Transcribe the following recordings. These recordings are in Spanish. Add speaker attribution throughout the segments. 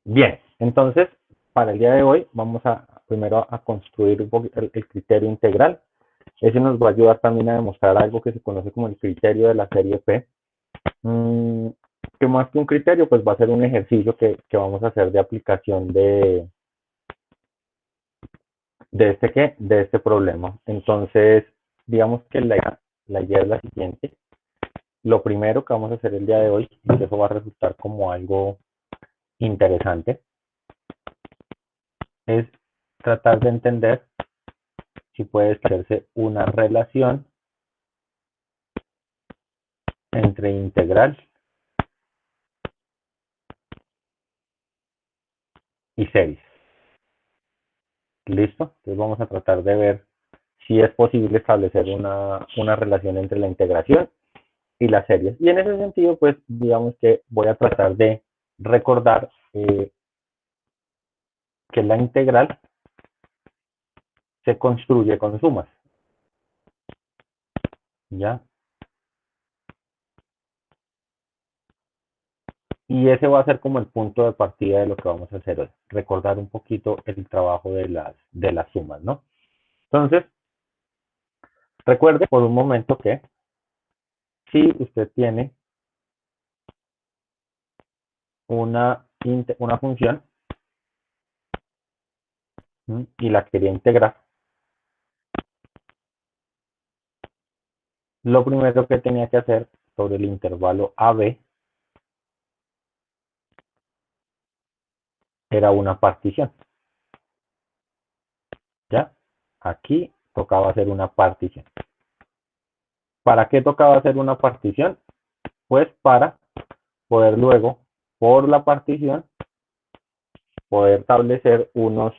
Speaker 1: Bien, entonces, para el día de hoy vamos a primero a construir un poco el criterio integral. Ese nos va a ayudar también a demostrar algo que se conoce como el criterio de la serie P. Mm, que más que un criterio, pues va a ser un ejercicio que vamos a hacer de aplicación de este problema. Entonces, digamos que la idea es la siguiente. Lo primero que vamos a hacer el día de hoy, y eso va a resultar como algo interesante, es tratar de entender si puede establecerse una relación entre integral y series. ¿Listo? Entonces vamos a tratar de ver si es posible establecer una relación entre la integración y las series. Y en ese sentido, pues digamos que voy a tratar de recordar que la integral se construye con sumas. ¿Ya? Y ese va a ser como el punto de partida de lo que vamos a hacer hoy. Recordar un poquito el trabajo de las sumas, ¿no? Entonces, recuerde por un momento que si usted tiene una función y la quería integrar, lo primero que tenía que hacer sobre el intervalo AB era una partición. ¿Ya? Aquí tocaba hacer una partición. ¿Para qué tocaba hacer una partición? Pues para poder luego, por la partición, poder establecer unos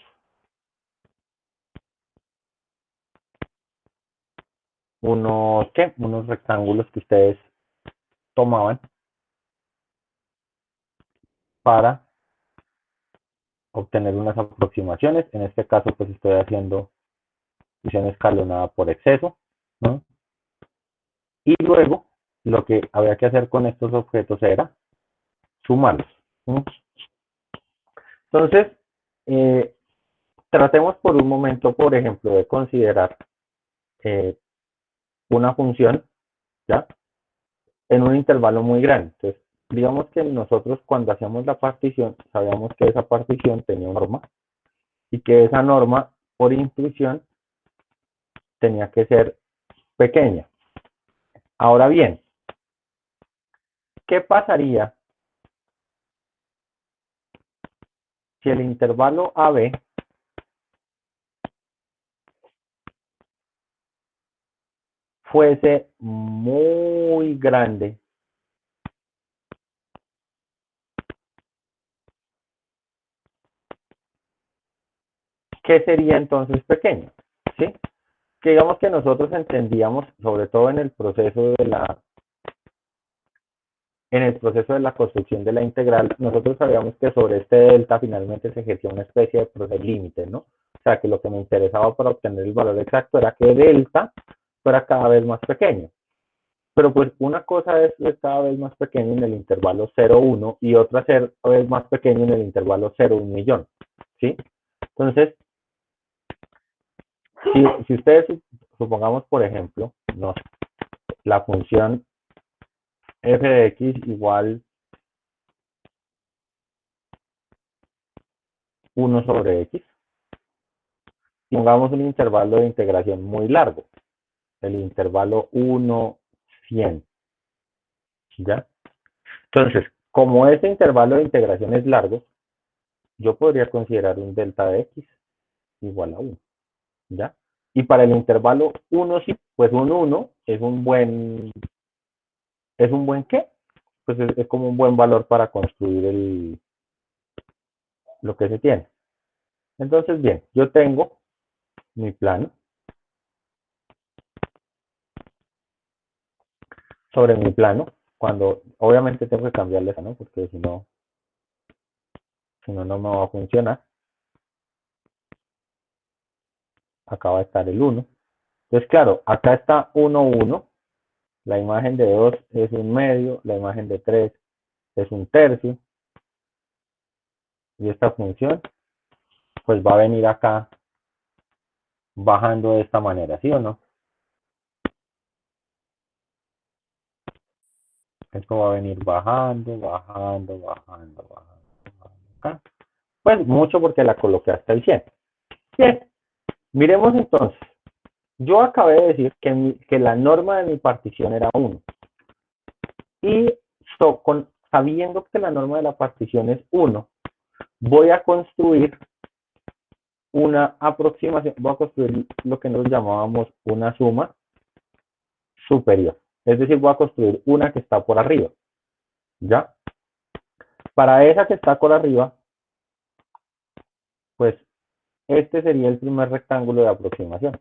Speaker 1: rectángulos que ustedes tomaban para obtener unas aproximaciones. En este caso, pues estoy haciendo función escalonada por exceso, ¿no? Y luego, lo que había que hacer con estos objetos era sumarlos, ¿no? Entonces, eh, tratemos por un momento, por ejemplo, de considerar eh, una función, ¿ya? En un intervalo muy grande. Entonces, digamos que nosotros cuando hacíamos la partición, sabíamos que esa partición tenía una norma y que esa norma, por intuición, tenía que ser pequeña. Ahora bien, ¿qué pasaría si el intervalo AB fuese muy grande? ¿Qué sería entonces pequeño? ¿Sí? Que digamos que nosotros entendíamos, sobre todo en el proceso de la construcción de la integral, nosotros sabíamos que sobre este delta finalmente se ejercía una especie de proceso límite, ¿no? O sea, que lo que me interesaba para obtener el valor exacto era que delta fuera cada vez más pequeño. Pero pues una cosa es cada vez más pequeño en el intervalo 0,1 y otra cada vez más pequeño en el intervalo 0,1 millón, ¿sí? Entonces, si ustedes supongamos, por ejemplo, no, la función f de x igual 1/x, pongamos un intervalo de integración muy largo, el intervalo 1, 100, ¿ya? Entonces, como este intervalo de integración es largo, yo podría considerar un delta de x igual a 1, ¿ya? Y para el intervalo 1, sí, pues un 1 ¿es un buen qué? Pues es como un buen valor para construir lo que se tiene. Entonces, bien, yo tengo mi plano. Sobre mi plano, cuando obviamente tengo que cambiarle esa, ¿no? Porque si no, no me va a funcionar. Acá va a estar el 1. Entonces, claro, acá está 1, 1. La imagen de 2 es un medio, la imagen de 3 es un tercio. y esta función pues va a venir acá bajando de esta manera, ¿sí o no? Esto va a venir bajando, bajando, bajando, bajando, bajando acá. Pues mucho porque la coloqué hasta el 100. Bien, miremos entonces. Yo acabé de decir que la norma de mi partición era 1. Y sabiendo que la norma de la partición es 1, voy a construir una aproximación, voy a construir lo que nosotros llamábamos una suma superior. Es decir, voy a construir una que está por arriba. ¿Ya? Para esa que está por arriba, pues este sería el primer rectángulo de aproximación.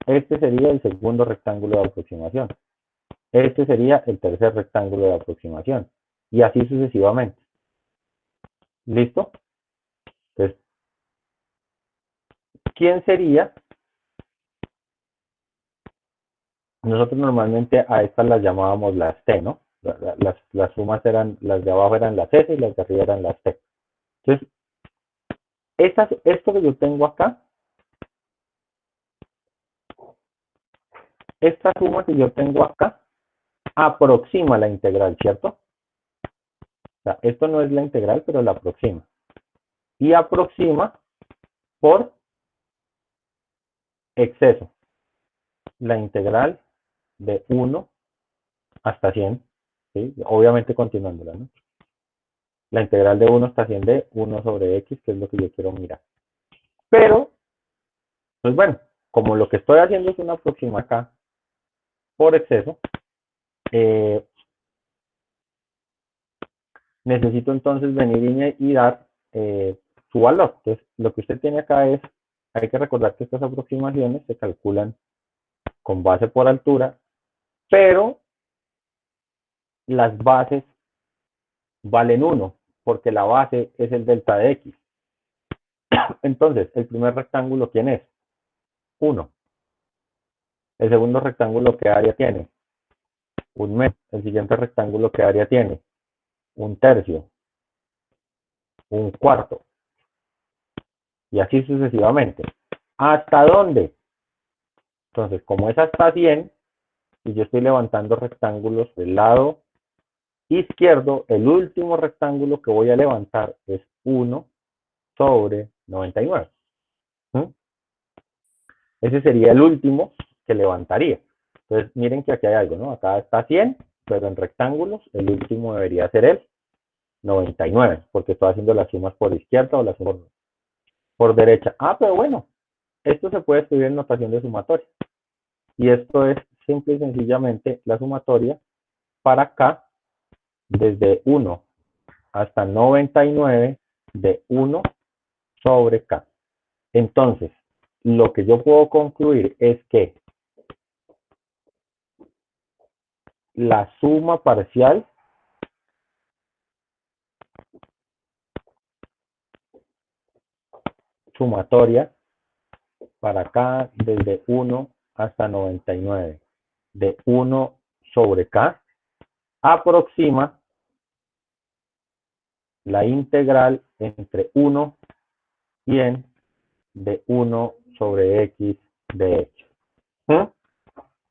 Speaker 1: Este sería el segundo rectángulo de aproximación. Este sería el tercer rectángulo de aproximación. Y así sucesivamente. ¿Listo? Entonces, ¿quién sería? Nosotros normalmente a estas las llamábamos las T, ¿no? Las sumas eran, las de abajo eran las S y las de arriba eran las T. Entonces, esto que yo tengo acá, esta suma que yo tengo acá, aproxima la integral, ¿cierto? O sea, esto no es la integral, pero la aproxima. Y aproxima por exceso la integral de 1 hasta 100, ¿sí? Obviamente continuándola, ¿no? La integral de 1 hasta 100 de 1 sobre x, que es lo que yo quiero mirar. Pero, pues bueno, como lo que estoy haciendo es una aproxima acá por exceso, necesito entonces venir y dar su valor. Entonces, lo que usted tiene acá es, hay que recordar que estas aproximaciones se calculan con base por altura, pero las bases valen 1, porque la base es el delta de x. Entonces, el primer rectángulo, ¿quién es? 1. El segundo rectángulo, ¿qué área tiene? 1 metro. El siguiente rectángulo, ¿qué área tiene? 1/3. 1/4. Y así sucesivamente. ¿Hasta dónde? Entonces, como es hasta 100, y yo estoy levantando rectángulos del lado izquierdo, el último rectángulo que voy a levantar es 1 sobre 99. ¿Mm? Ese sería el último que levantaría. Entonces, miren que aquí hay algo, ¿no? Acá está 100, pero en rectángulos, el último debería ser el 99, porque estoy haciendo las sumas por izquierda o las sumas por derecha. Ah, pero bueno, esto se puede escribir en notación de sumatoria. Y esto es simple y sencillamente la sumatoria para K desde 1 hasta 99 de 1 sobre K. Entonces, lo que yo puedo concluir es que la suma parcial sumatoria para K desde 1 hasta 99 de 1 sobre K aproxima la integral entre 1 y n de 1 sobre x de x. ¿Mm?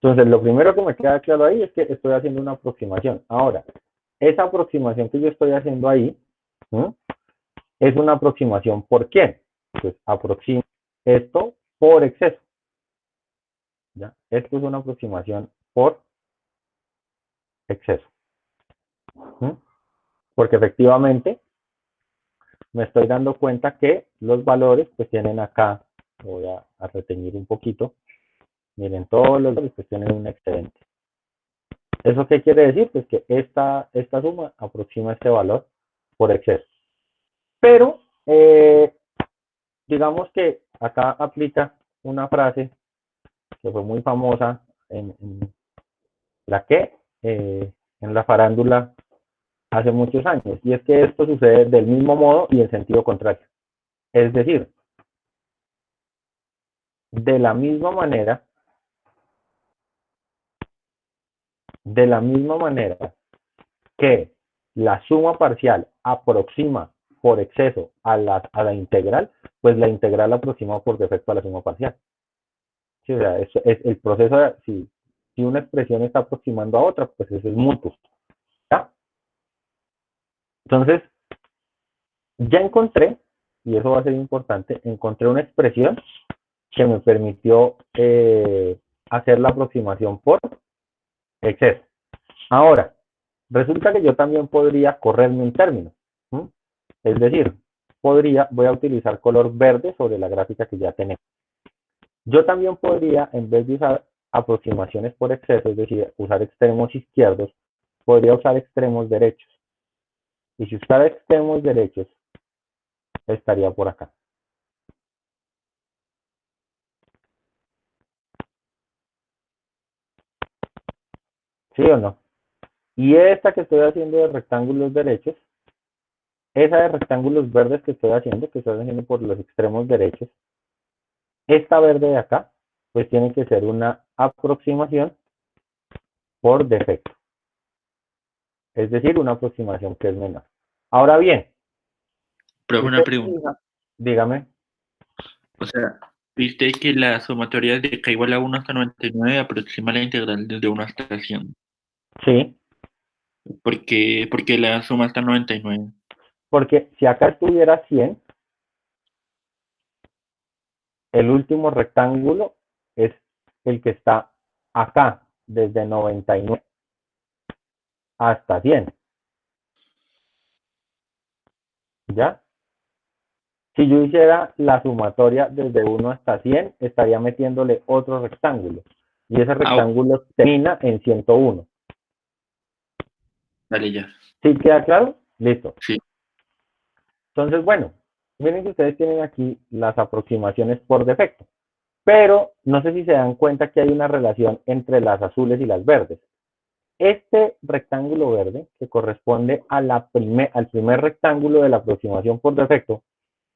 Speaker 1: Entonces, lo primero que me queda claro ahí es que estoy haciendo una aproximación. Ahora, esa aproximación que yo estoy haciendo ahí, ¿mm? Es una aproximación por quién. Pues aproximo esto por exceso. ¿Ya? Esto es una aproximación por exceso. ¿Mm? Porque efectivamente me estoy dando cuenta que los valores pues tienen acá, voy a reteñir un poquito, miren, todos los valores pues tienen un excedente. ¿Eso qué quiere decir? Pues que esta suma aproxima este valor por exceso. Pero, digamos que acá aplica una frase que fue muy famosa en la que, en la farándula hace muchos años, y es que esto sucede del mismo modo y en sentido contrario. Es decir, de la misma manera, de la misma manera que la suma parcial aproxima por exceso a la integral, pues la integral aproxima por defecto a la suma parcial. Sí, o sea, es el proceso, si una expresión está aproximando a otra, pues eso es mutuo. ¿Ya? Entonces, ya encontré, y eso va a ser importante, encontré una expresión que me permitió hacer la aproximación por exceso. Ahora, resulta que yo también podría correrme un término. ¿Sí? Es decir, voy a utilizar color verde sobre la gráfica que ya tenemos. Yo también podría, en vez de usar aproximaciones por exceso, es decir, usar extremos izquierdos, podría usar extremos derechos. Y si usara extremos derechos, estaría por acá. ¿Sí o no? Y esta que estoy haciendo de rectángulos derechos, esa de rectángulos verdes que estoy haciendo por los extremos derechos, esta verde de acá, pues tiene que ser una aproximación por defecto. Es decir, una aproximación que es menor. Ahora bien,
Speaker 2: Pero una pregunta.
Speaker 1: Dígame.
Speaker 2: O sea, viste que la sumatoria de k igual a 1 hasta 99 aproxima la integral desde 1 hasta 100.
Speaker 1: Sí.
Speaker 2: Porque la suma hasta 99.
Speaker 1: Porque si acá estuviera 100, el último rectángulo es el que está acá, desde 99 hasta 100. ¿Ya? Si yo hiciera la sumatoria desde 1 hasta 100, estaría metiéndole otro rectángulo. Y ese rectángulo termina en 101.
Speaker 2: Dale ya.
Speaker 1: ¿Sí queda claro? Listo.
Speaker 2: Sí.
Speaker 1: Entonces, bueno, miren que ustedes tienen aquí las aproximaciones por defecto. Pero no sé si se dan cuenta que hay una relación entre las azules y las verdes. Este rectángulo verde, que corresponde al primer rectángulo de la aproximación por defecto,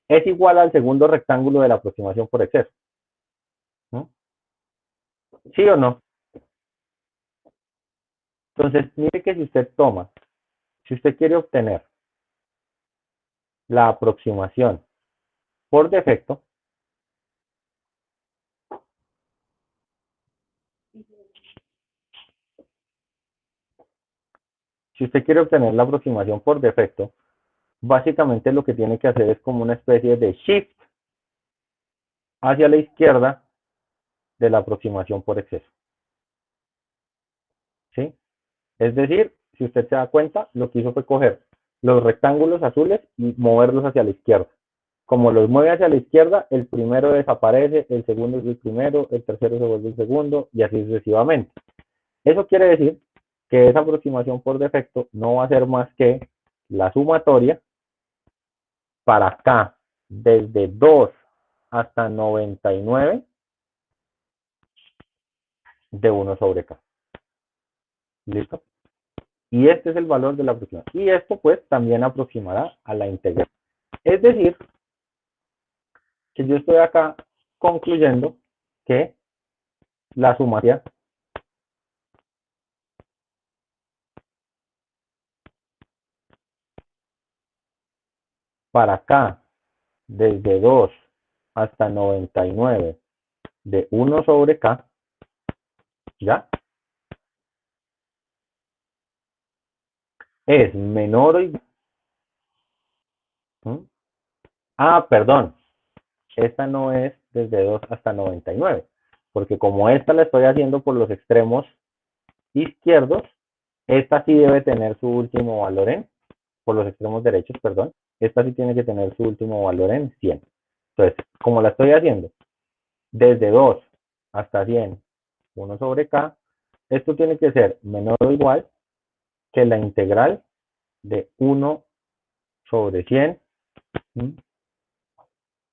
Speaker 1: es igual al segundo rectángulo de la aproximación por exceso. ¿No? ¿Sí o no? Entonces, mire que si usted quiere obtener la aproximación por defecto, si usted quiere obtener la aproximación por defecto, básicamente lo que tiene que hacer es como una especie de shift hacia la izquierda de la aproximación por exceso. ¿Sí? Es decir, si usted se da cuenta, lo que hizo fue coger los rectángulos azules y moverlos hacia la izquierda. Como los mueve hacia la izquierda, el primero desaparece, el segundo es el primero, el tercero se vuelve el segundo y así sucesivamente. Eso quiere decir que esa aproximación por defecto no va a ser más que la sumatoria para acá, desde 2 hasta 99 de 1 sobre K. ¿Listo? Y este es el valor de la aproximación. Y esto pues también aproximará a la integral. Es decir, que yo estoy acá concluyendo que la sumatoria para acá, desde 2 hasta 99 de 1 sobre K, ¿ya? Es menor o igual. Perdón, esta no es desde 2 hasta 99, porque como esta la estoy haciendo por los extremos izquierdos, esta sí debe tener su último valor por los extremos derechos, perdón, esta sí tiene que tener su último valor en 100. Entonces, como la estoy haciendo desde 2 hasta 100, 1 sobre K, esto tiene que ser menor o igual que la integral de 1 sobre 100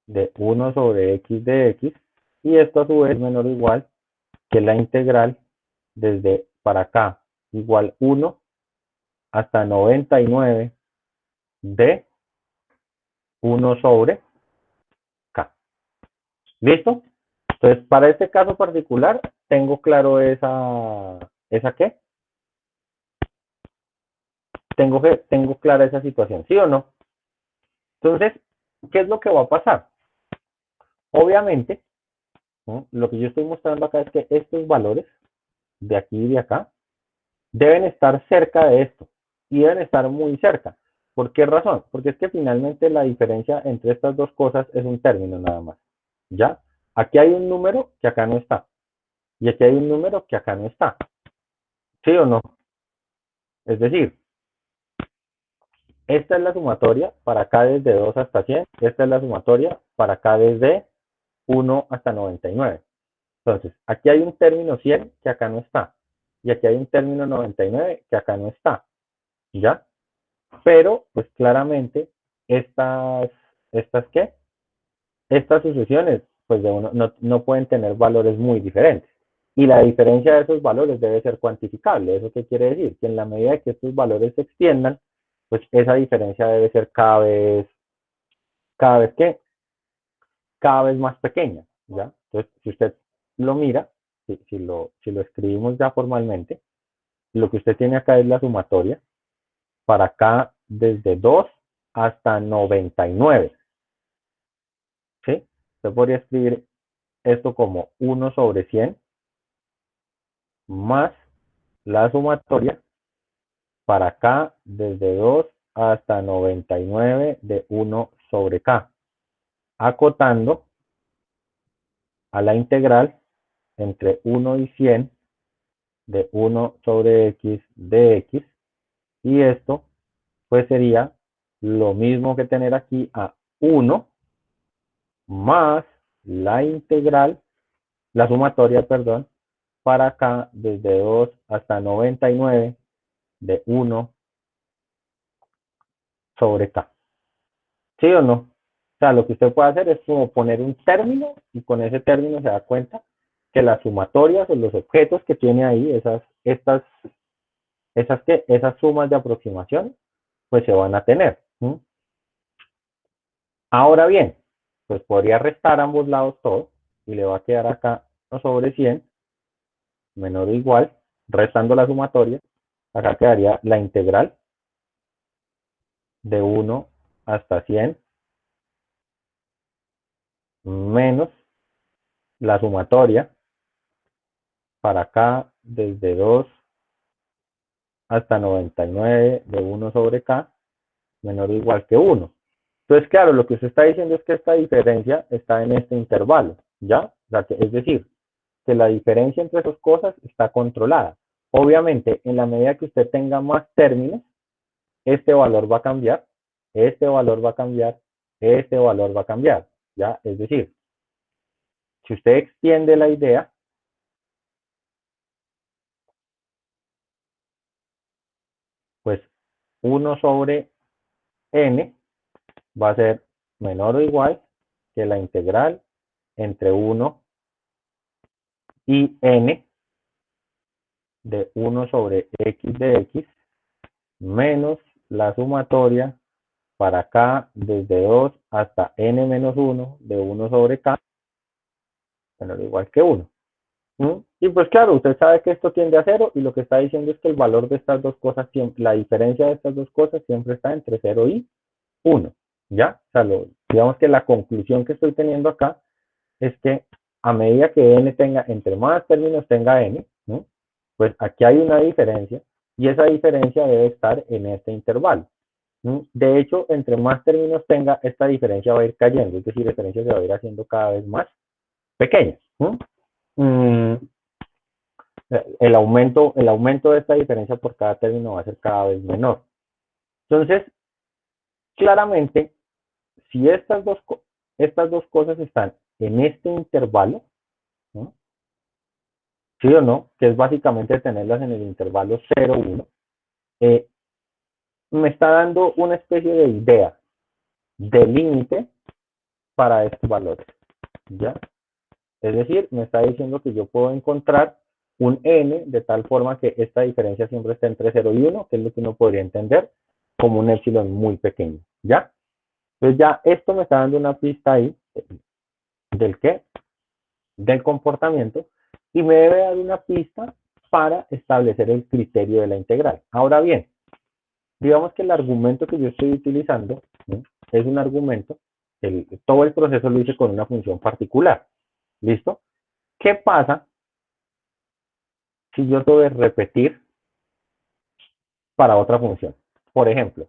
Speaker 1: de 1 sobre x de x, y esto a su vez es menor o igual que la integral desde para acá igual 1 hasta 99 de 1 sobre K. ¿Listo? Entonces, para este caso particular, tengo claro ¿esa qué? tengo clara esa situación, ¿sí o no? Entonces, ¿qué es lo que va a pasar? Obviamente, ¿no? Lo que yo estoy mostrando acá es que estos valores de aquí y de acá deben estar cerca de esto y deben estar muy cerca. ¿Por qué razón? Porque es que finalmente la diferencia entre estas dos cosas es un término nada más. ¿Ya? Aquí hay un número que acá no está. Y aquí hay un número que acá no está. ¿Sí o no? Es decir, esta es la sumatoria para acá desde 2 hasta 100. Esta es la sumatoria para acá desde 1 hasta 99. Entonces, aquí hay un término 100 que acá no está. Y aquí hay un término 99 que acá no está. ¿Ya? Pero, pues claramente, ¿qué? Estas sucesiones, pues no pueden tener valores muy diferentes. Y la diferencia de esos valores debe ser cuantificable. ¿Eso qué quiere decir? Que en la medida que estos valores se extiendan, pues esa diferencia debe ser cada vez que, cada vez más pequeña, ¿ya? Entonces, si usted lo mira, si lo escribimos ya formalmente, lo que usted tiene acá es la sumatoria para acá desde 2 hasta 99, ¿sí? Usted podría escribir esto como 1 sobre 100 más la sumatoria para acá desde 2 hasta 99 de 1 sobre k, acotando a la integral entre 1 y 100 de 1 sobre x de x, y esto pues sería lo mismo que tener aquí a 1 más la integral, la sumatoria, perdón, para acá desde 2 hasta 99 de 1 sobre k. ¿Sí o no? O sea, lo que usted puede hacer es como poner un término y con ese término se da cuenta que las sumatorias o los objetos que tiene ahí, esas sumas de aproximación, pues se van a tener. ¿Sí? Ahora bien, pues podría restar a ambos lados todo y le va a quedar acá 1 sobre 100 menor o igual, restando la sumatoria, acá quedaría la integral de 1 hasta 100 menos la sumatoria para acá desde 2 hasta 99 de 1 sobre k menor o igual que 1. Entonces, claro, lo que usted está diciendo es que esta diferencia está en este intervalo, ¿ya? O sea, es decir, que la diferencia entre esas cosas está controlada. Obviamente, en la medida que usted tenga más términos, este valor va a cambiar, este valor va a cambiar, este valor va a cambiar, ¿ya? Es decir, si usted extiende la idea, pues 1 sobre n va a ser menor o igual que la integral entre 1 y n de 1 sobre x de x menos la sumatoria para k desde 2 hasta n menos 1 de 1 sobre k menor o igual que 1. Y pues claro, usted sabe que esto tiende a 0 y lo que está diciendo es que el valor de estas dos cosas, la diferencia de estas dos cosas siempre está entre 0 y 1. ¿Ya? O sea, digamos que la conclusión que estoy teniendo acá es que a medida que n tenga, entre más términos tenga n, ¿no? Pues aquí hay una diferencia y esa diferencia debe estar en este intervalo. De hecho, entre más términos tenga, esta diferencia va a ir cayendo, es decir, la diferencia se va a ir haciendo cada vez más pequeña. El aumento de esta diferencia por cada término va a ser cada vez menor. Entonces, claramente, si estas dos cosas están en este intervalo, ¿no? ¿Sí o no? Que es básicamente tenerlas en el intervalo 0, 1, me está dando una especie de idea de límite para estos valores, ¿ya? Es decir, me está diciendo que yo puedo encontrar un n de tal forma que esta diferencia siempre está entre 0 y 1, que es lo que uno podría entender como un epsilon muy pequeño, ¿ya? Entonces ya esto me está dando una pista ahí del qué, del comportamiento, y me debe dar una pista para establecer el criterio de la integral. Ahora bien, digamos que el argumento que yo estoy utilizando, ¿sí? Es un argumento, todo el proceso lo hice con una función particular. ¿Listo? ¿Qué pasa si yo tengo que repetir para otra función? Por ejemplo,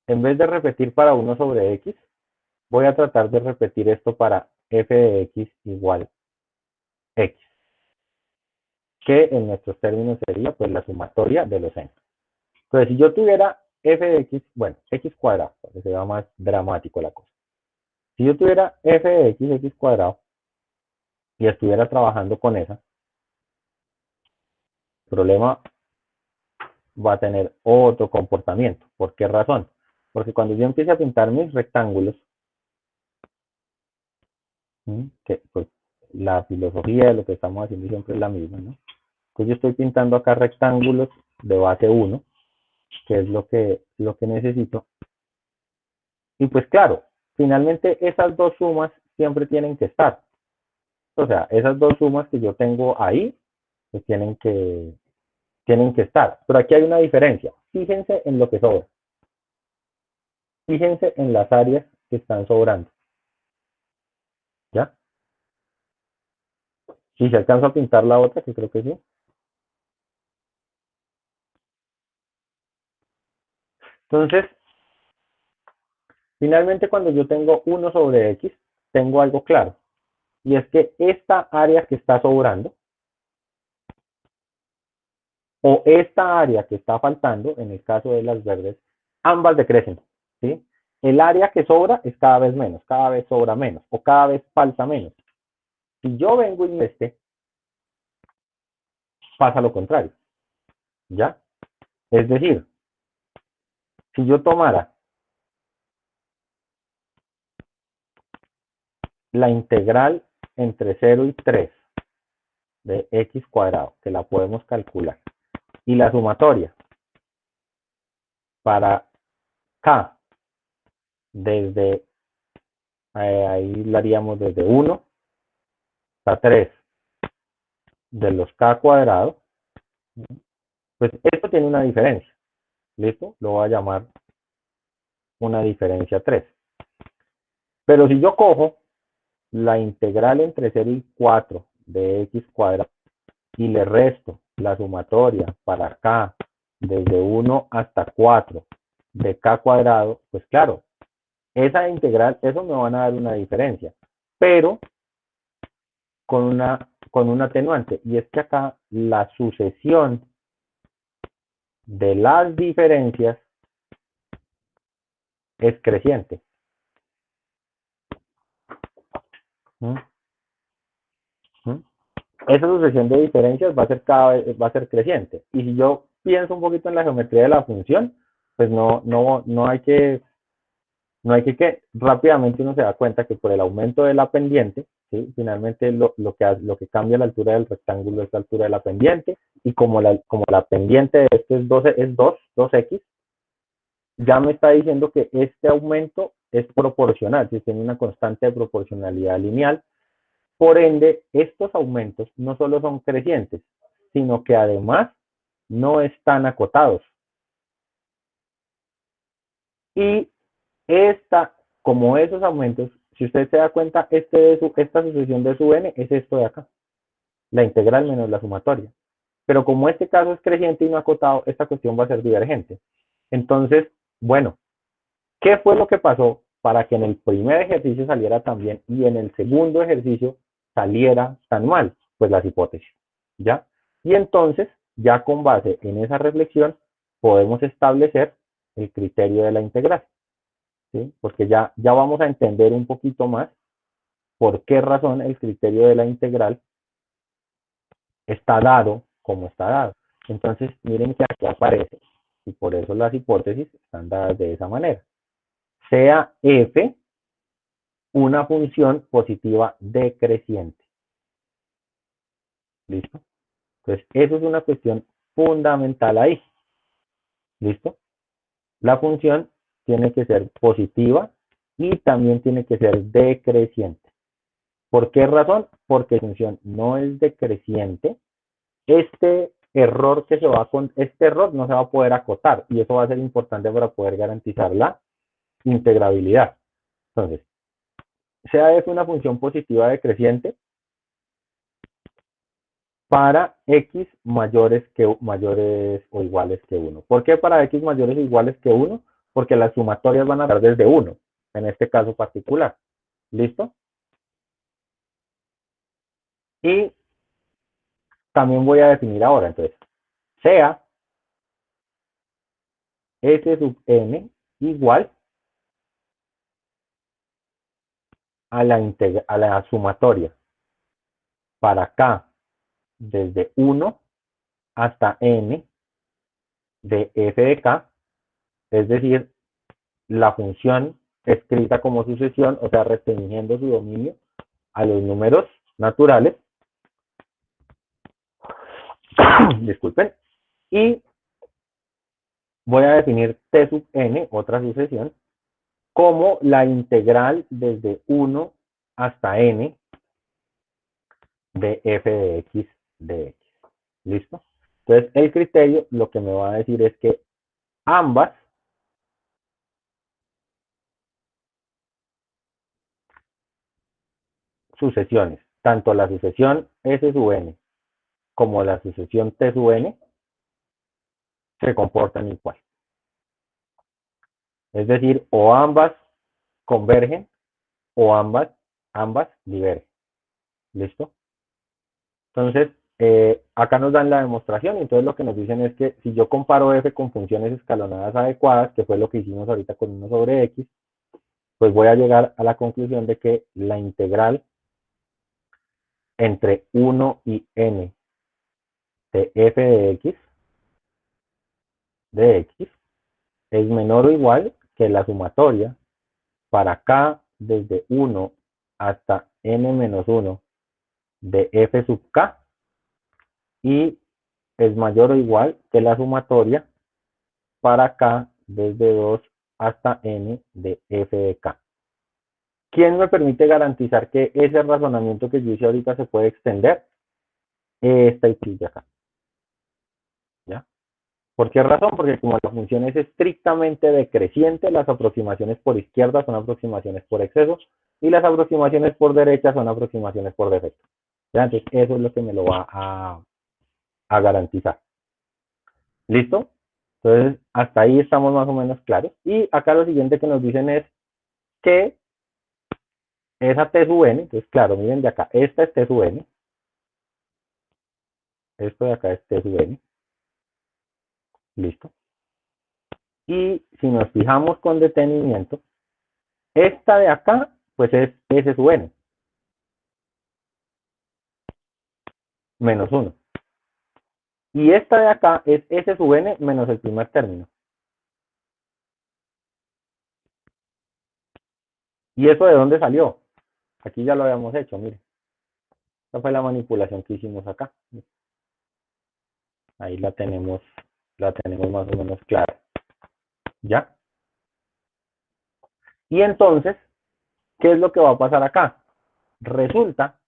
Speaker 1: en vez de repetir para 1 sobre x, voy a tratar de repetir esto para f de x igual x, que en nuestros términos sería pues la sumatoria de los n. Entonces, si yo tuviera f de x, bueno, x cuadrado, para que sea más dramático la cosa. Si yo tuviera f de x, x cuadrado, y estuviera trabajando con esa, el problema va a tener otro comportamiento. ¿Por qué razón? Porque cuando yo empiece a pintar mis rectángulos, que pues la filosofía de lo que estamos haciendo siempre es la misma, ¿no? Entonces yo estoy pintando acá rectángulos de base 1, que es lo que necesito. Y pues claro, finalmente esas dos sumas siempre tienen que estar. O sea, esas dos sumas que yo tengo ahí, pues tienen que estar. Pero aquí hay una diferencia. Fíjense en lo que sobra. Fíjense en las áreas que están sobrando. ¿Ya? Si se alcanza a pintar la otra, que creo que sí. Entonces, finalmente cuando yo tengo 1 sobre x, tengo algo claro. Y es que esta área que está sobrando, o esta área que está faltando, en el caso de las verdes, ambas decrecen. ¿Sí? El área que sobra es cada vez menos, cada vez sobra menos, o cada vez falta menos. Si yo vengo y pasa lo contrario. ¿Ya? Es decir, si yo tomara la integral entre 0 y 3 de x cuadrado, que la podemos calcular, y la sumatoria para k, desde ahí la haríamos desde 1 hasta 3 de los k cuadrados, pues esto tiene una diferencia. ¿Listo? Lo voy a llamar una diferencia 3. Pero si yo cojo la integral entre 0 y 4 de x cuadrado y le resto la sumatoria para k desde 1 hasta 4 de k cuadrado, pues claro, esa integral, eso me van a dar una diferencia, pero con un atenuante, y es que acá la sucesión de las diferencias es creciente. ¿Mm? ¿Mm? Esa sucesión de diferencias va a ser cada vez, va a ser creciente. Y si yo pienso un poquito en la geometría de la función, pues no hay que rápidamente uno se da cuenta que por el aumento de la pendiente, ¿sí? Finalmente lo que cambia la altura del rectángulo es la altura de la pendiente, y como la pendiente de esto es 2x, ya me está diciendo que este aumento es proporcional, si tiene una constante de proporcionalidad lineal. Por ende, estos aumentos no solo son crecientes, sino que además no están acotados. Y como esos aumentos, si usted se da cuenta, esta sucesión de su n es esto de acá, la integral menos la sumatoria. Pero como este caso es creciente y no acotado, esta cuestión va a ser divergente. Entonces, bueno, ¿qué fue lo que pasó para que en el primer ejercicio saliera tan bien y en el segundo ejercicio saliera tan mal? Pues las hipótesis, ¿ya? Y entonces, ya con base en esa reflexión, podemos establecer el criterio de la integral, ¿sí? Porque ya vamos a entender un poquito más por qué razón el criterio de la integral está dado como está dado. Entonces, miren que aquí aparece, y por eso las hipótesis están dadas de esa manera. Sea f una función positiva decreciente. ¿Listo? Entonces, eso es una cuestión fundamental ahí. ¿Listo? La función tiene que ser positiva y también tiene que ser decreciente. ¿Por qué razón? Porque la función no es decreciente. Este error que se va con este error no se va a poder acotar y eso va a ser importante para poder garantizar la integrabilidad. Entonces, sea f una función positiva decreciente para x mayores o iguales que 1. ¿Por qué para x mayores o iguales que 1? Porque las sumatorias van a dar desde 1, en este caso particular. ¿Listo? Y también voy a definir ahora, entonces, sea S sub n igual a la sumatoria para k desde 1 hasta n de f de k, es decir, la función escrita como sucesión, o sea, restringiendo su dominio a los números naturales, disculpen, y voy a definir t sub n, otra sucesión, como la integral desde 1 hasta n de f de x de x. ¿Listo? Entonces, el criterio lo que me va a decir es que ambas sucesiones, tanto la sucesión S sub n como la sucesión T sub n, se comportan igual. Es decir, o ambas convergen o ambas divergen. ¿Listo? Entonces, acá nos dan la demostración y entonces lo que nos dicen es que si yo comparo f con funciones escalonadas adecuadas, que fue lo que hicimos ahorita con 1 sobre x, pues voy a llegar a la conclusión de que la integral entre 1 y n de f de x es menor o igual que la sumatoria para k desde 1 hasta n menos 1 de f sub k y es mayor o igual que la sumatoria para k desde 2 hasta n de f de k. ¿Quién me permite garantizar que ese razonamiento que yo hice ahorita se puede extender? Esta y de acá. ¿Ya? ¿Por qué razón? Porque como la función es estrictamente decreciente, las aproximaciones por izquierda son aproximaciones por exceso y las aproximaciones por derecha son aproximaciones por defecto. ¿Ya? Entonces, eso es lo que me lo va a garantizar. ¿Listo? Entonces, hasta ahí estamos más o menos claros. Y acá lo siguiente que nos dicen es que esa T sub n, entonces claro, miren de acá, esta es T sub n, esto de acá es T sub n, listo. Y si nos fijamos con detenimiento, esta de acá, pues es S sub n, menos 1. Y esta de acá es S sub n menos el primer término. ¿Y eso de dónde salió? Aquí ya lo habíamos hecho, mire. Esta fue la manipulación que hicimos acá. Ahí la tenemos más o menos clara. ¿Ya? Y entonces, ¿qué es lo que va a pasar acá? Resulta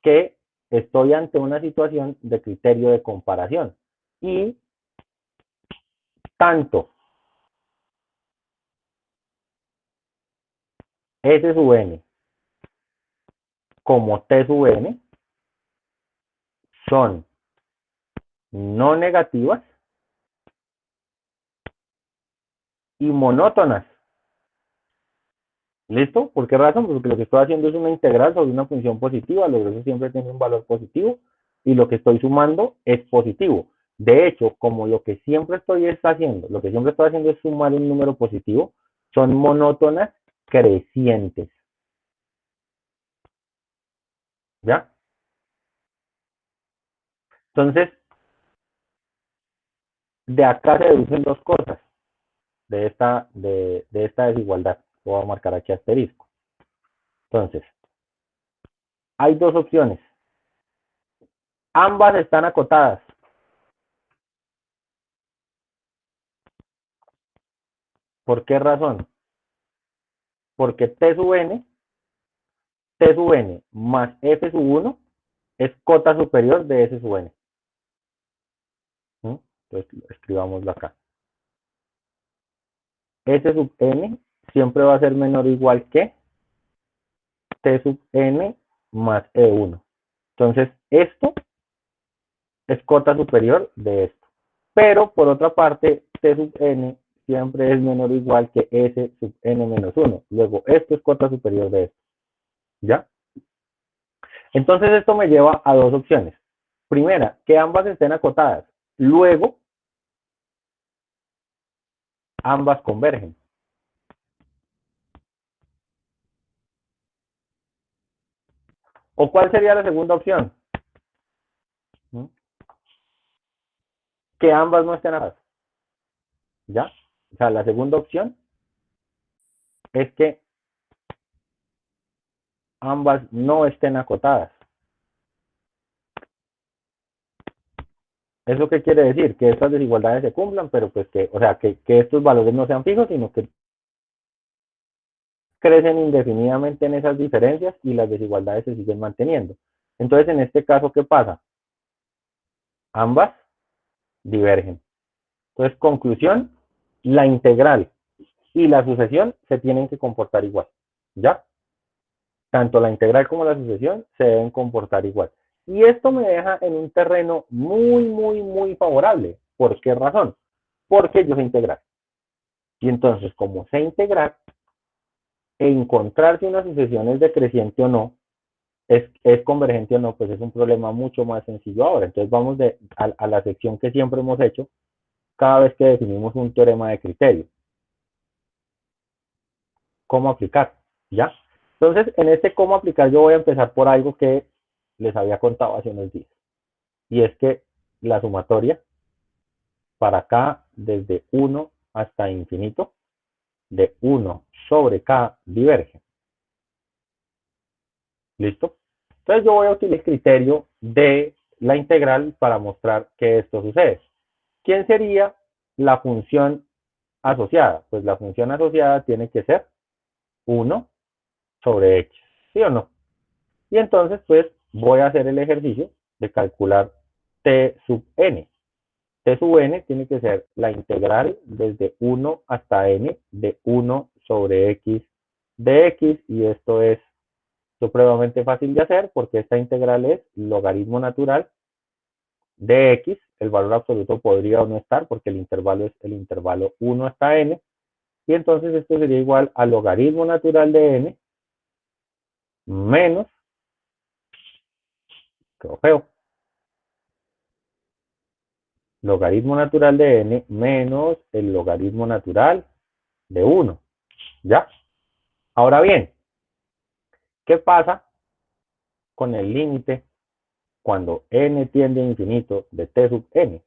Speaker 1: que estoy ante una situación de criterio de comparación. Y tanto S sub n como T sub n son no negativas y monótonas. ¿Listo? ¿Por qué razón? Porque lo que estoy haciendo es una integral sobre una función positiva, los eso siempre tiene un valor positivo, y lo que estoy sumando es positivo. De hecho, como lo que siempre estoy haciendo es sumar un número positivo, son monótonas crecientes. ¿Ya? Entonces, de acá se deducen dos cosas de esta desigualdad. Voy a marcar aquí asterisco. Entonces, hay dos opciones. Ambas están acotadas. ¿Por qué razón? Porque T sub n más F sub 1 es cota superior de S sub n. Entonces escribámoslo acá. S sub n siempre va a ser menor o igual que T sub n más E1. Entonces, esto es cota superior de esto. Pero, por otra parte, T sub n siempre es menor o igual que S sub n menos 1. Luego, esto es cota superior de esto. ¿Ya? Entonces, esto me lleva a dos opciones. Primera, que ambas estén acotadas. Luego, ambas convergen. ¿O cuál sería la segunda opción? Que ambas no estén acotadas. ¿Ya? O sea, la segunda opción es que ambas no estén acotadas. ¿Eso qué quiere decir? Que estas desigualdades se cumplan, pero pues que, o sea, que estos valores no sean fijos, sino que crecen indefinidamente en esas diferencias y las desigualdades se siguen manteniendo. Entonces, en este caso, ¿qué pasa? Ambas divergen. Entonces, conclusión, la integral y la sucesión se tienen que comportar igual. ¿Ya? Tanto la integral como la sucesión se deben comportar igual. Y esto me deja en un terreno muy favorable. ¿Por qué razón? Porque yo sé integrar. Y entonces, como sé integrar, encontrar si una sucesión es decreciente o no, es convergente o no, pues es un problema mucho más sencillo ahora. Entonces vamos a la sección que siempre hemos hecho cada vez que definimos un teorema de criterio. ¿Cómo aplicar? ¿Ya? Entonces, en este cómo aplicar yo voy a empezar por algo que les había contado hace unos días. Y es que la sumatoria para acá desde 1 hasta infinito de 1 sobre k diverge. ¿Listo? Entonces yo voy a utilizar el criterio de la integral para mostrar que esto sucede. ¿Quién sería la función asociada? Pues la función asociada tiene que ser 1 sobre x, ¿sí o no? Y entonces pues voy a hacer el ejercicio de calcular t sub n. T sub n tiene que ser la integral desde 1 hasta n de 1 sobre x de x, y esto es supremamente fácil de hacer porque esta integral es logaritmo natural de x, el valor absoluto podría o no estar porque el intervalo es el intervalo 1 hasta n, y entonces esto sería igual a logaritmo natural de n menos, quedó feo, logaritmo natural de n menos el logaritmo natural de 1, ¿ya? Ahora bien, ¿qué pasa con el límite cuando n tiende a infinito de t sub n?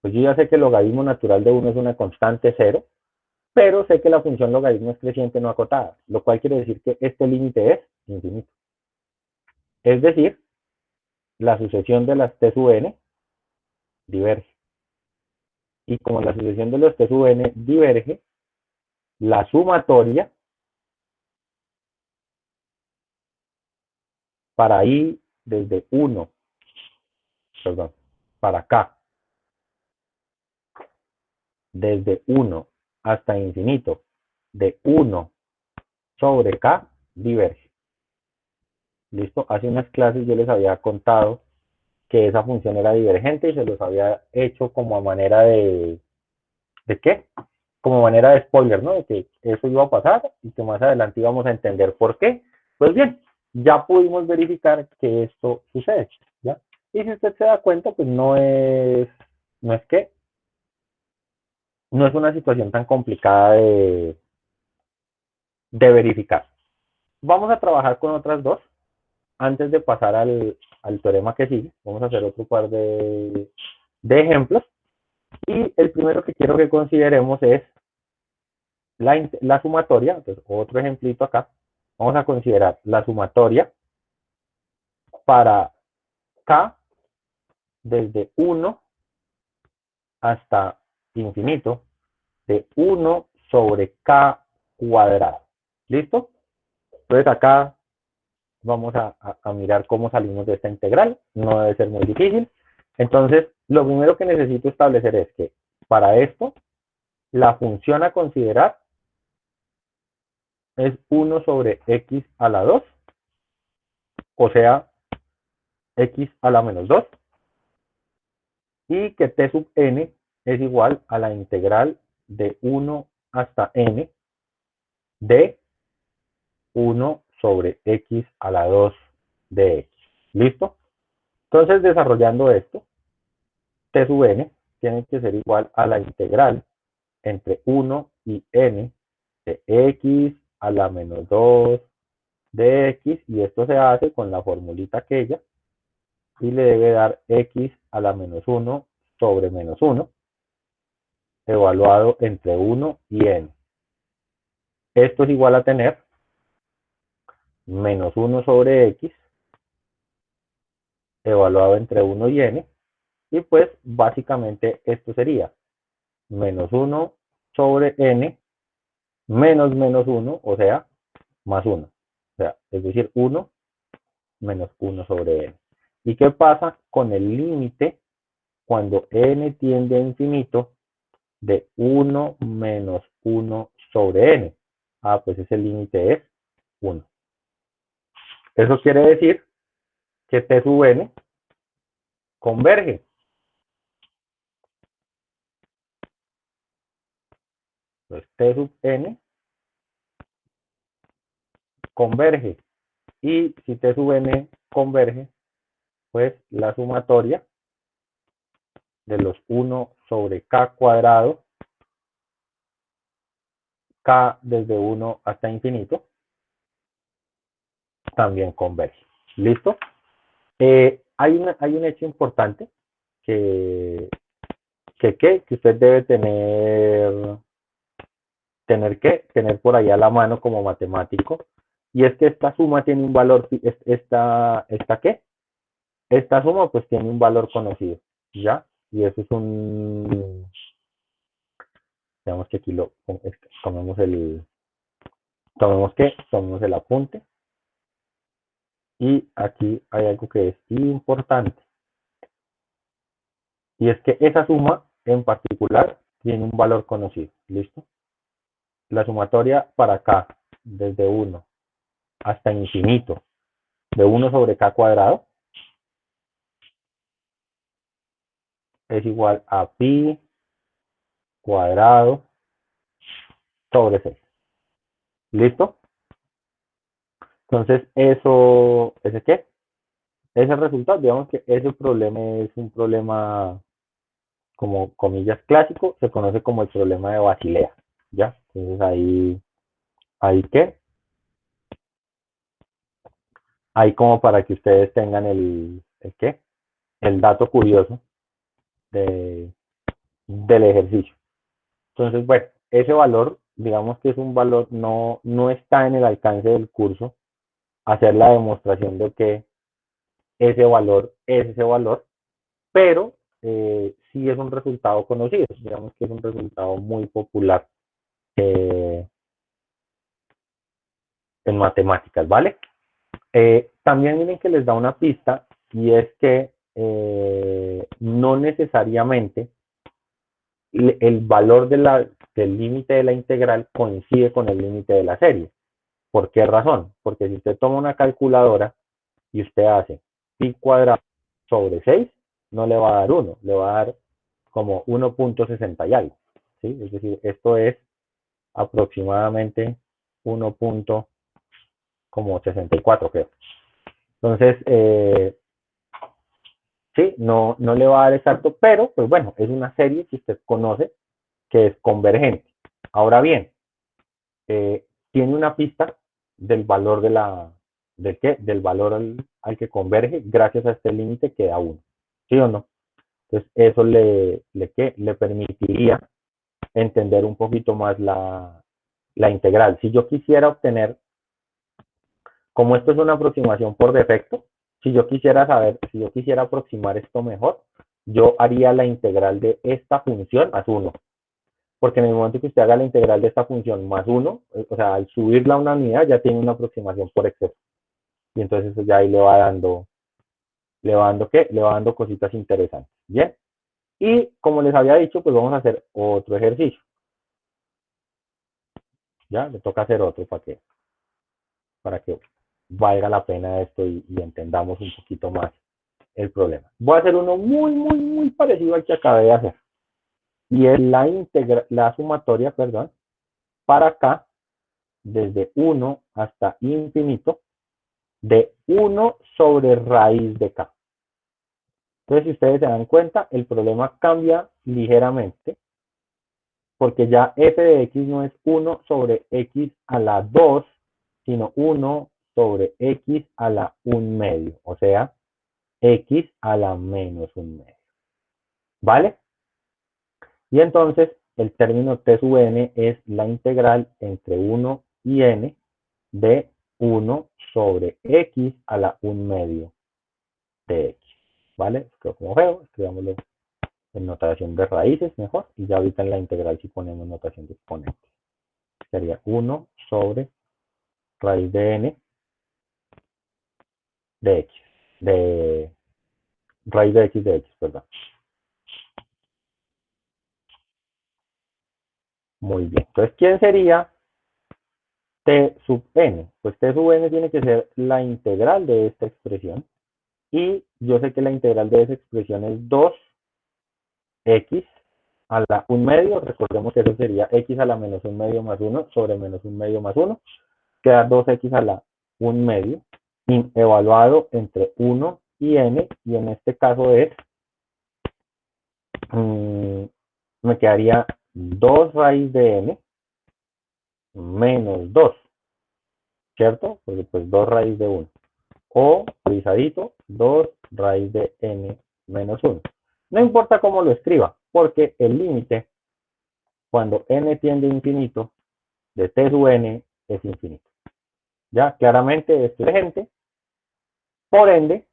Speaker 1: Pues yo ya sé que el logaritmo natural de 1 es una constante 0, pero sé que la función logaritmo es creciente no acotada, lo cual quiere decir que este límite es infinito. Es decir, la sucesión de las t sub n diverge. Y como la sucesión de los t sub n diverge, la sumatoria para i desde 1, perdón, para k, desde 1 hasta infinito, de 1 sobre k, diverge. ¿Listo? Hace unas clases yo les había contado que esa función era divergente y se los había hecho como a manera ¿de qué? Como manera de spoiler, ¿no? De que eso iba a pasar y que más adelante íbamos a entender por qué. Pues bien, ya pudimos verificar que esto sucede, ¿ya? Y si usted se da cuenta, pues no es que, no es una situación tan complicada de verificar. Vamos a trabajar con otras dos antes de pasar al teorema que sigue. Vamos a hacer otro par de ejemplos. Y el primero que quiero que consideremos es la sumatoria. Entonces, otro ejemplito acá. Vamos a considerar la sumatoria para k desde 1 hasta infinito de 1 sobre k cuadrado. ¿Listo? Entonces acá vamos a mirar cómo salimos de esta integral. No debe ser muy difícil. Entonces, lo primero que necesito establecer es que para esto, la función a considerar es 1 sobre x a la 2, o sea, x a la menos 2, y que t sub n es igual a la integral de 1 hasta n de 1 sobre x a la 2 de x. ¿Listo? Entonces, desarrollando esto, t sub n tiene que ser igual a la integral entre 1 y n de x a la menos 2 de x, y esto se hace con la formulita aquella, y le debe dar x a la menos 1 sobre menos 1, evaluado entre 1 y n. Esto es igual a tener menos 1 sobre x, evaluado entre 1 y n, y pues básicamente esto sería menos 1 sobre n menos menos 1, o sea, más 1. O sea, es decir, 1 menos 1 sobre n. ¿Y qué pasa con el límite cuando n tiende a infinito de 1 menos 1 sobre n? Ah, pues ese límite es 1. Eso quiere decir que t sub n converge. Pues t sub n converge. Y si t sub n converge, pues la sumatoria de los 1 sobre k cuadrado, k desde 1 hasta infinito, también converge. ¿Listo? Hay un hecho importante que usted debe tener por ahí a la mano como matemático, y es que esta suma tiene un valor, ¿qué? Esta suma pues tiene un valor conocido, ¿ya? Y eso es digamos que aquí tomemos el apunte, y aquí hay algo que es importante, y es que esa suma en particular tiene un valor conocido, ¿listo? La sumatoria para acá, desde 1 hasta infinito, de 1 sobre k cuadrado, es igual a pi cuadrado sobre 6. ¿Listo? Entonces, ¿ese qué? Ese resultado, digamos que ese problema es un problema, como comillas, clásico, se conoce como el problema de Basilea, ¿ya? Entonces ahí qué, ahí como para que ustedes tengan el dato curioso de, del ejercicio. Entonces, bueno, ese valor, digamos que es un valor, no está en el alcance del curso hacer la demostración de que ese valor es ese valor, pero sí es un resultado conocido, digamos que es un resultado muy popular en matemáticas, ¿vale? También miren que les da una pista, y es que no necesariamente el valor del límite de la integral coincide con el límite de la serie. ¿Por qué razón? Porque si usted toma una calculadora y usted hace pi cuadrado sobre 6, no le va a dar 1, le va a dar como 1.60 y algo, ¿sí? Es decir, esto es aproximadamente 1.64, creo. Entonces, sí, no le va a dar exacto, pero pues bueno, es una serie que usted conoce que es convergente. Ahora bien, tiene una pista del valor del valor al que converge gracias a este límite que da 1, ¿sí o no? Entonces, eso le permitiría entender un poquito más la integral. Si yo quisiera obtener, como esto es una aproximación por defecto, si yo quisiera aproximar esto mejor, yo haría la integral de esta función más 1. Porque en el momento que usted haga la integral de esta función más 1, o sea, al subirla a una unidad ya tiene una aproximación por exceso. Y entonces eso ya ahí le va dando ¿qué? Le va dando cositas interesantes. Bien. Y como les había dicho, pues vamos a hacer otro ejercicio. Ya, le toca hacer otro para que valga la pena esto y entendamos un poquito más el problema. Voy a hacer uno muy parecido al que acabé de hacer. Y es la sumatoria, perdón, para acá, desde 1 hasta infinito, de 1 sobre raíz de k. Entonces, si ustedes se dan cuenta, el problema cambia ligeramente, porque ya f de x no es 1 sobre x a la 2, sino 1 sobre x a la 1 medio, o sea, x a la menos 1 medio. ¿Vale? Y entonces el término t sub n es la integral entre 1 y n de 1 sobre x a la 1 medio de x. ¿Vale? Creo como veo, escribámoslo en notación de raíces mejor, y ya ahorita en la integral si ponemos notación de exponentes. Sería 1 sobre raíz de n de x, de raíz de x de x, perdón. Muy bien. Entonces, ¿quién sería t sub n? Pues t sub n tiene que ser la integral de esta expresión. Y yo sé que la integral de esa expresión es 2x a la 1 medio. Recordemos que eso sería x a la menos 1 medio más 1 sobre menos 1 medio más 1. Queda 2x a la 1 medio evaluado entre 1 y n. Y en este caso es, me quedaría 2 raíz de n menos 2, ¿cierto? Porque pues 2 raíz de 1. O, revisadito, 2 raíz de n menos 1. No importa cómo lo escriba, porque el límite, cuando n tiende a infinito, de t sub n es infinito. Ya, claramente esto es gente. Por ende,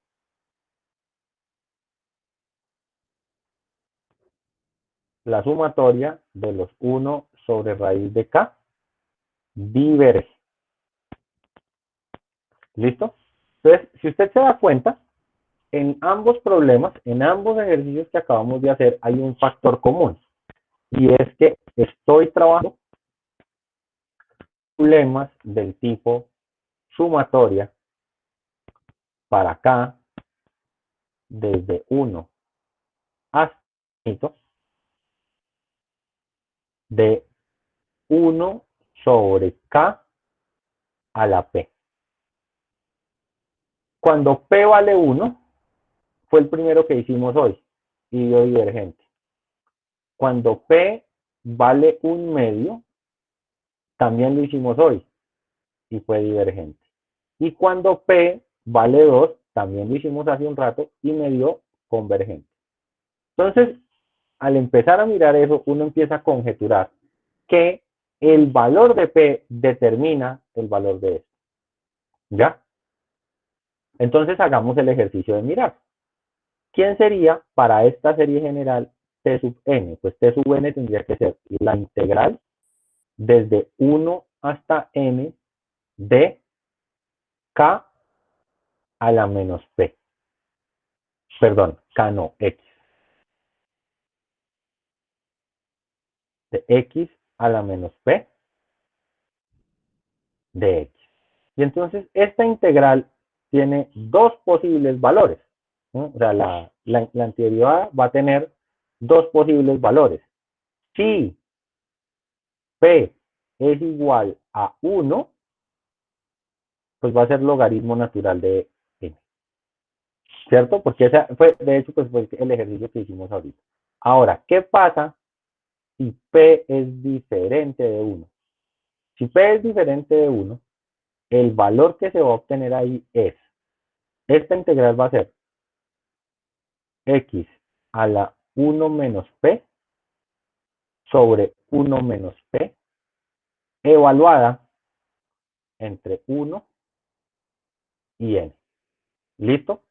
Speaker 1: la sumatoria de los 1 sobre raíz de k diverge. ¿Listo? Entonces, si usted se da cuenta, en ambos problemas, en ambos ejercicios que acabamos de hacer, hay un factor común. Y es que estoy trabajando problemas del tipo sumatoria para acá, desde 1 hasta infinito, de 1 sobre k a la p. Cuando p vale 1, fue el primero que hicimos hoy, y dio divergente. Cuando p vale 1 medio, también lo hicimos hoy, y fue divergente. Y cuando p vale 2, también lo hicimos hace un rato, y me dio convergente. Entonces, al empezar a mirar eso, uno empieza a conjeturar que el valor de P determina el valor de esto. ¿Ya? Entonces hagamos el ejercicio de mirar. ¿Quién sería para esta serie general T sub n? Pues T sub n tendría que ser la integral desde 1 hasta n de k a la menos p. Perdón, k no, x. De x a la menos p de x. Y entonces esta integral tiene dos posibles valores, ¿no? O sea, la antiderivada va a tener dos posibles valores. Si p es igual a 1, pues va a ser logaritmo natural de n, ¿cierto? Porque esa fue, de hecho, pues fue el ejercicio que hicimos ahorita. Ahora, ¿qué pasa si p es diferente de 1? Si p es diferente de 1, el valor que se va a obtener ahí es, esta integral va a ser x a la 1 menos p sobre 1 menos p evaluada entre 1 y n. ¿Listo?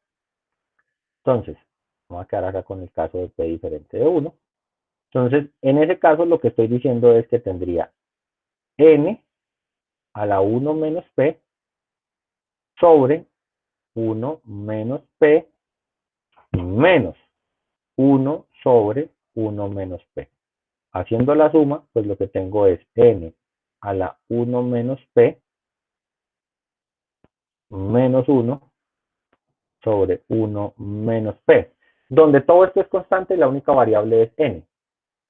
Speaker 1: Entonces, vamos a quedar acá con el caso de p diferente de 1. Entonces, en ese caso lo que estoy diciendo es que tendría n a la 1 menos p sobre 1 menos p menos 1 sobre 1 menos p. Haciendo la suma, pues lo que tengo es n a la 1 menos p menos 1 sobre 1 menos p, donde todo esto es constante y la única variable es n.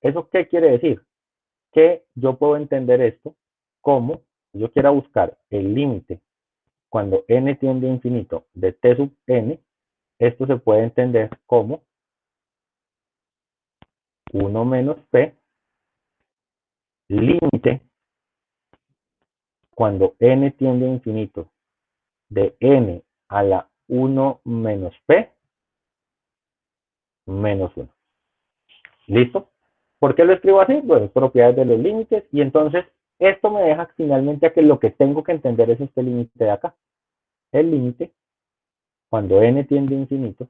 Speaker 1: ¿Eso qué quiere decir? Que yo puedo entender esto como, si yo quiera buscar el límite cuando n tiende a infinito de t sub n, esto se puede entender como 1 menos p, límite cuando n tiende a infinito de n a la 1 menos p menos 1. ¿Listo? ¿Por qué lo escribo así? Bueno, propiedades de los límites, y entonces esto me deja finalmente a que lo que tengo que entender es este límite de acá. El límite cuando n tiende a infinito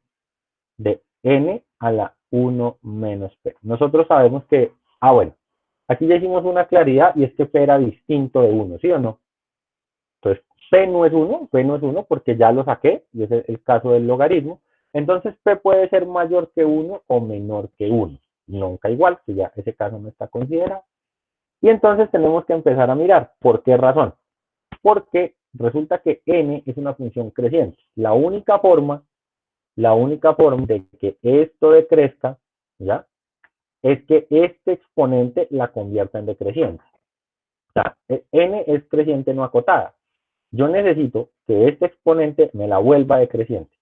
Speaker 1: de n a la 1 menos p. Nosotros sabemos que, bueno, aquí ya hicimos una claridad y es que p era distinto de 1, ¿sí o no? Entonces, p no es 1 porque ya lo saqué, y ese es el caso del logaritmo. Entonces, p puede ser mayor que 1 o menor que 1. Nunca igual, que ya ese caso no está considerado. Y entonces tenemos que empezar a mirar, ¿por qué razón? Porque resulta que n es una función creciente. La única forma de que esto decrezca, ¿ya? Es que este exponente la convierta en decreciente. O sea, n es creciente no acotada. Yo necesito que este exponente me la vuelva decreciente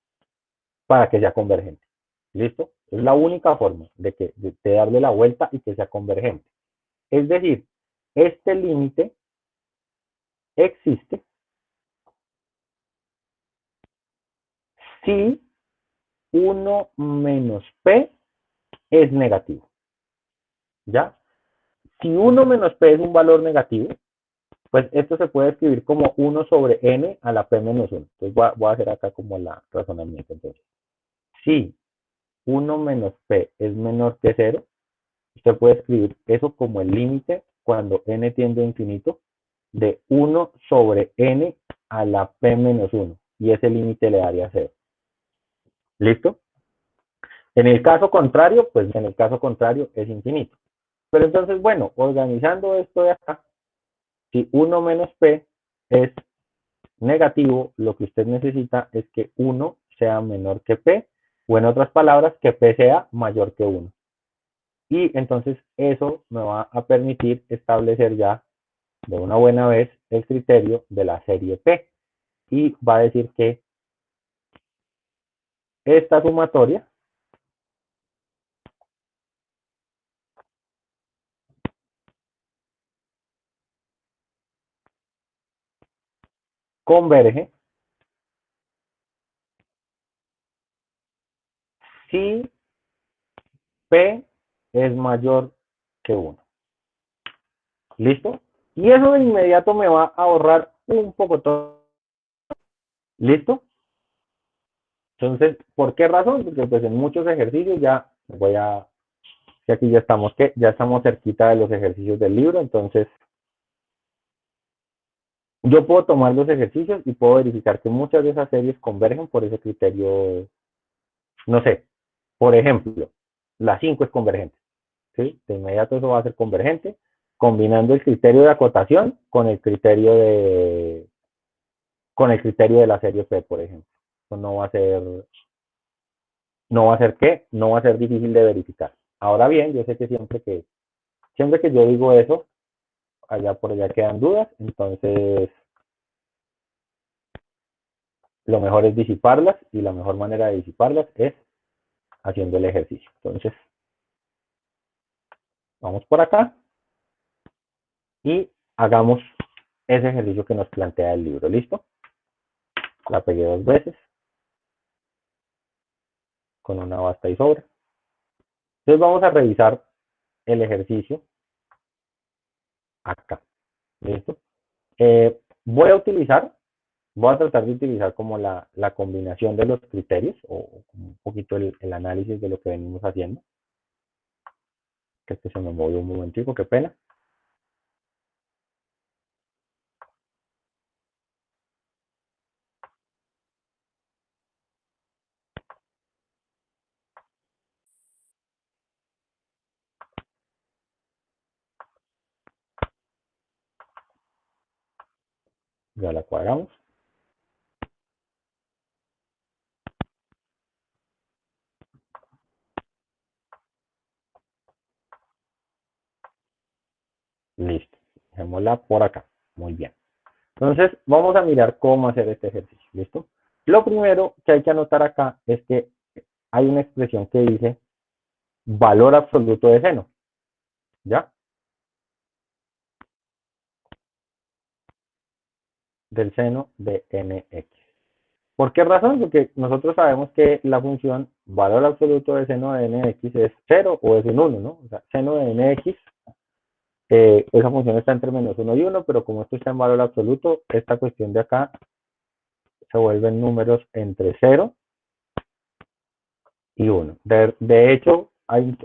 Speaker 1: para que sea convergente. ¿Listo? Es la única forma de darle la vuelta y que sea convergente. Es decir, este límite existe si 1 menos p es negativo. ¿Ya? Si 1 menos p es un valor negativo, pues esto se puede escribir como 1 sobre n a la p menos 1. Entonces voy a hacer acá como el razonamiento. Entonces, si 1 menos p es menor que 0, usted puede escribir eso como el límite cuando n tiende a infinito de 1 sobre n a la p menos 1. Y ese límite le daría 0. ¿Listo? En el caso contrario, pues en el caso contrario es infinito. Pero entonces, bueno, organizando esto de acá, si 1 menos p es negativo, lo que usted necesita es que 1 sea menor que p, o en otras palabras, que p sea mayor que 1. Y entonces eso me va a permitir establecer ya de una buena vez el criterio de la serie P. Y va a decir que esta sumatoria converge si P es mayor que 1. ¿Listo? Y eso de inmediato me va a ahorrar un poco todo. ¿Listo? Entonces, ¿por qué razón? Porque pues en muchos ejercicios ya voy a, que aquí ya estamos cerquita de los ejercicios del libro, entonces yo puedo tomar los ejercicios y puedo verificar que muchas de esas series convergen por ese criterio. No sé, por ejemplo, la 5 es convergente, ¿sí? De inmediato eso va a ser convergente, combinando el criterio de acotación con el criterio de la serie P, por ejemplo. Eso no va a ser difícil de verificar. Ahora bien, yo sé que siempre que yo digo eso, allá por allá quedan dudas, entonces lo mejor es disiparlas, y la mejor manera de disiparlas es haciendo el ejercicio. Entonces, vamos por acá y hagamos ese ejercicio que nos plantea el libro. ¿Listo? La pegué 2 veces con una basta y sobra. Entonces vamos a revisar el ejercicio acá. ¿Listo? Voy a tratar de utilizar como la combinación de los criterios, o un poquito el análisis de lo que venimos haciendo. Que se me movió un momentico, qué pena. Ya la cuadramos. Listo. Dejémosla por acá. Muy bien. Entonces, vamos a mirar cómo hacer este ejercicio. ¿Listo? Lo primero que hay que anotar acá es que hay una expresión que dice valor absoluto de seno. ¿Ya? Del seno de nx. ¿Por qué razón? Porque nosotros sabemos que la función valor absoluto de seno de nx es 0 o es un 1, ¿no? O sea, seno de nx, esa función está entre menos 1 y 1, pero como esto está en valor absoluto, esta cuestión de acá se vuelven números entre 0 y 1. De hecho,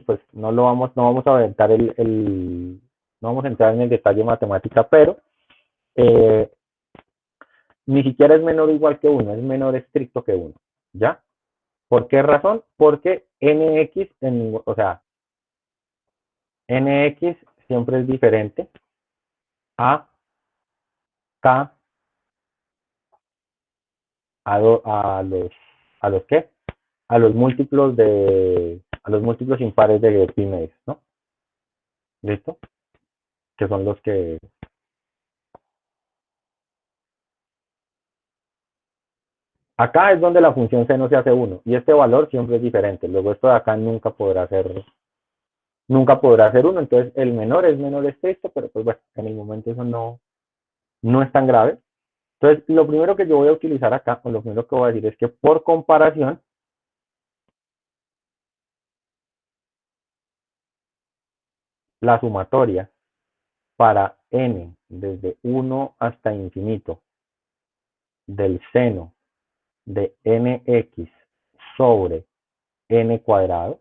Speaker 1: pues no vamos a aventar no vamos a entrar en el detalle matemática, pero eh, ni siquiera es menor o igual que 1, es menor estricto que 1, ¿ya? ¿Por qué razón? Porque nx, o sea, nx siempre es diferente a k a los qué? A los múltiplos impares de pi medios, ¿no? ¿Listo? Que son los que... Acá es donde la función seno se hace 1 y este valor siempre es diferente. Luego esto de acá nunca podrá ser 1, entonces el menor es menor estricto, pero pues bueno, en el momento eso no es tan grave. Entonces, lo primero que yo voy a utilizar acá, o lo primero que voy a decir es que por comparación, la sumatoria para n desde 1 hasta infinito del seno de nx sobre n cuadrado,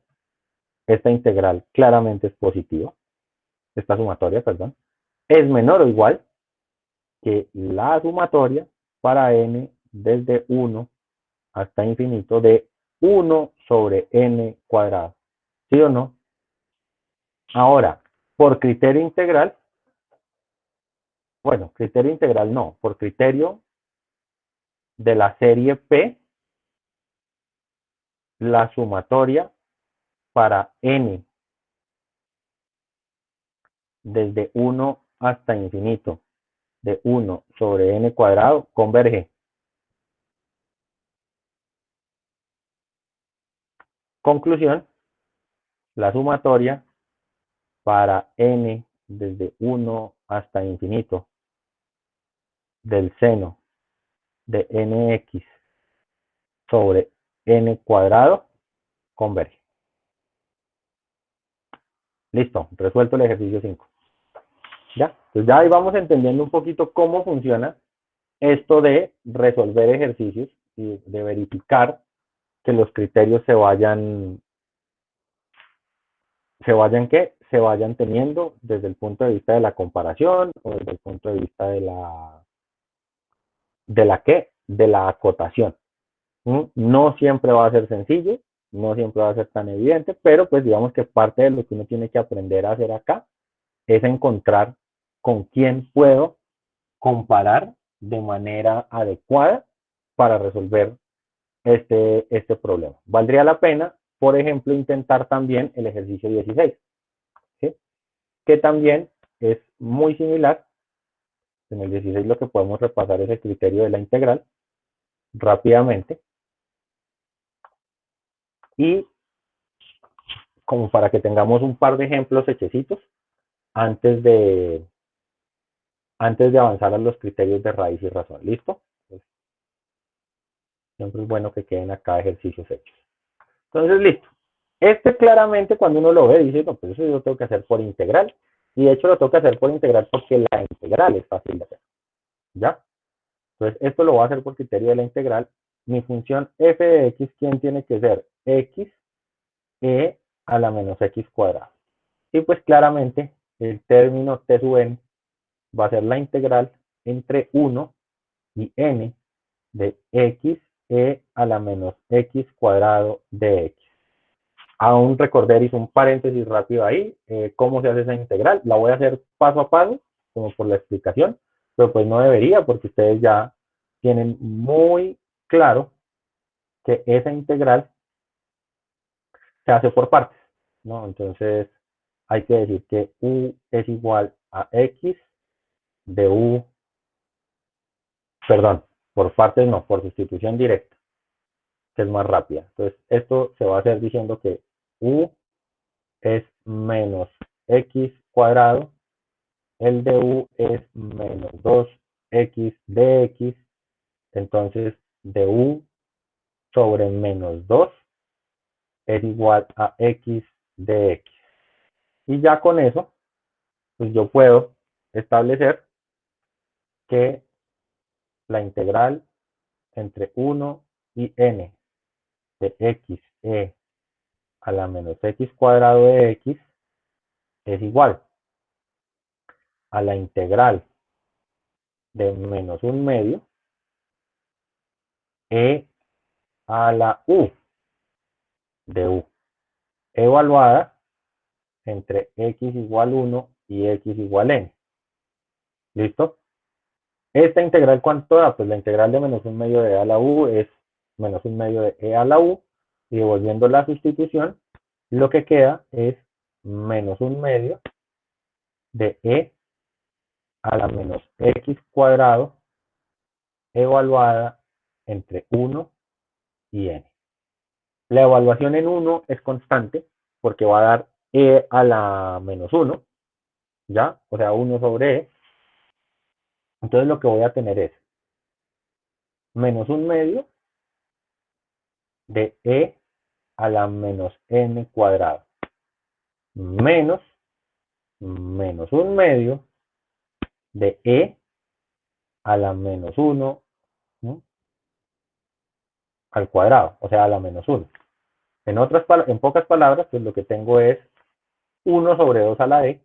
Speaker 1: esta integral claramente es positiva, esta sumatoria, perdón, es menor o igual que la sumatoria para n desde 1 hasta infinito de 1 sobre n cuadrado. ¿Sí o no? Ahora, por criterio integral, bueno, criterio integral no, por criterio de la serie P, la sumatoria para n desde 1 hasta infinito de 1 sobre n cuadrado converge. Conclusión, la sumatoria para n desde 1 hasta infinito del seno de nx sobre n cuadrado converge. Listo, resuelto el ejercicio 5. ¿Ya? Entonces ya ahí vamos entendiendo un poquito cómo funciona esto de resolver ejercicios y de verificar que los criterios se vayan teniendo desde el punto de vista de la comparación o desde el punto de vista de la acotación. No siempre va a ser sencillo, no siempre va a ser tan evidente, pero pues digamos que parte de lo que uno tiene que aprender a hacer acá es encontrar con quién puedo comparar de manera adecuada para resolver este problema. Valdría la pena, por ejemplo, intentar también el ejercicio 16, ¿sí? Que también es muy similar. En el 16 lo que podemos repasar es el criterio de la integral rápidamente y como para que tengamos un par de ejemplos hechecitos antes de avanzar a los criterios de raíz y razón. ¿Listo? Entonces, siempre es bueno que queden acá ejercicios hechos. Entonces, listo. Este claramente cuando uno lo ve dice, no, pues eso yo lo tengo que hacer por integral. Y de hecho lo tengo que hacer por integral porque la integral es fácil de hacer. ¿Ya? Entonces, esto lo voy a hacer por criterio de la integral. Mi función f de x, ¿quién tiene que ser? X e a la menos x cuadrada. Y pues claramente el término t sub n va a ser la integral entre 1 y n de x e a la menos x cuadrado de x. Aún recordar, hice un paréntesis rápido ahí, cómo se hace esa integral. La voy a hacer paso a paso, como por la explicación, pero pues no debería porque ustedes ya tienen muy claro que esa integral se hace por partes, ¿no? Entonces hay que decir que u es igual a x de u, perdón, por partes no, por sustitución directa, que es más rápida. Entonces esto se va a hacer diciendo que u es menos x cuadrado, el de u es menos 2x de x, entonces de u sobre menos 2 es igual a x de x. Y ya con eso, pues yo puedo establecer que la integral entre 1 y n de x a la menos x cuadrado de x es igual a la integral de menos un medio e a la u de u, evaluada entre x igual 1 y x igual n. ¿Listo? Esta integral, ¿cuánto da? Pues la integral de menos un medio de e a la u es menos un medio de e a la u, y devolviendo la sustitución, lo que queda es menos un medio de e a la menos x cuadrado evaluada entre 1 y n. La evaluación en 1 es constante porque va a dar e a la menos 1, ¿ya? O sea, 1 sobre e. Entonces lo que voy a tener es menos un medio de e a la menos n cuadrado menos menos un medio de e a la menos 1, ¿no?, al cuadrado, o sea, a la menos 1. En pocas palabras, pues lo que tengo es 1 sobre 2 a la e,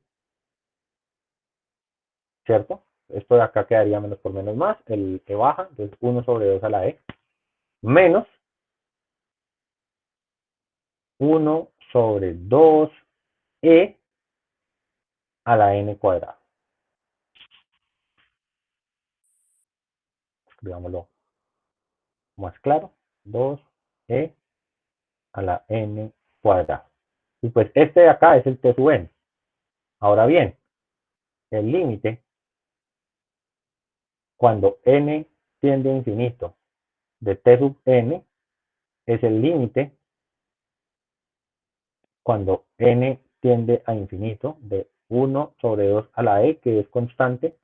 Speaker 1: ¿cierto? Esto de acá quedaría menos por menos más, el que baja, entonces 1 sobre 2 a la e, menos 1 sobre 2e a la n cuadrado. Escribámoslo más claro, 2e a la n cuadrada. Y pues este de acá es el t sub n. Ahora bien, el límite cuando n tiende a infinito de t sub n es el límite cuando n tiende a infinito de 1 sobre 2 a la e, que es constante,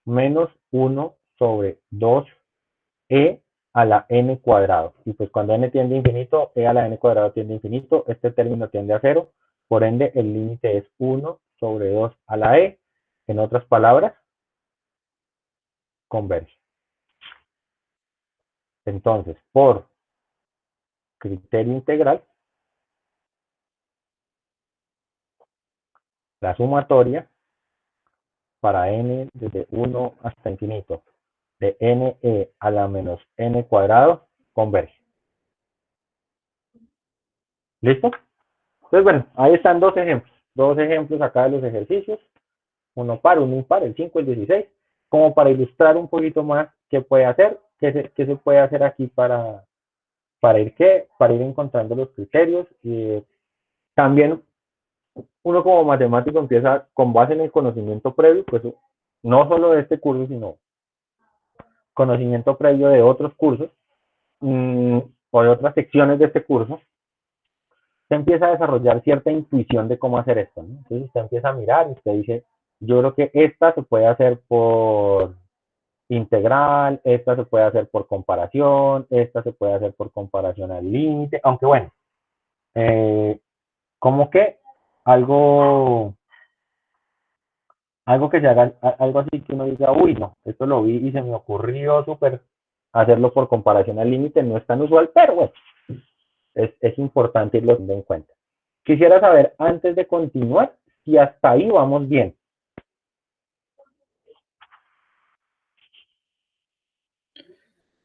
Speaker 1: menos 1 sobre 2e a la n cuadrado. Y pues cuando n tiende a infinito, e a la n cuadrado tiende a infinito, este término tiende a 0, por ende el límite es 1 sobre 2 a la e. En otras palabras, converge. Entonces, por criterio integral, la sumatoria para n desde 1 hasta infinito de ne a la menos n cuadrado converge. ¿Listo? Entonces, bueno, ahí están dos ejemplos acá de los ejercicios, uno par, uno impar, el 5, el 16, como para ilustrar un poquito más qué puede hacer, qué se puede hacer aquí para ir encontrando los criterios. Y también uno como matemático empieza con base en el conocimiento previo, pues no solo de este curso, sino conocimiento previo de otros cursos, o de otras secciones de este curso, se empieza a desarrollar cierta intuición de cómo hacer esto, ¿no? Entonces usted empieza a mirar y usted dice, yo creo que esta se puede hacer por integral, esta se puede hacer por comparación, esta se puede hacer por comparación al límite, aunque bueno, como que algo, algo que se haga, algo así que uno diga, uy, no, esto lo vi y se me ocurrió súper hacerlo por comparación al límite, no es tan usual, pero bueno, es importante irlo teniendo en cuenta. Quisiera saber, antes de continuar, si hasta ahí vamos bien.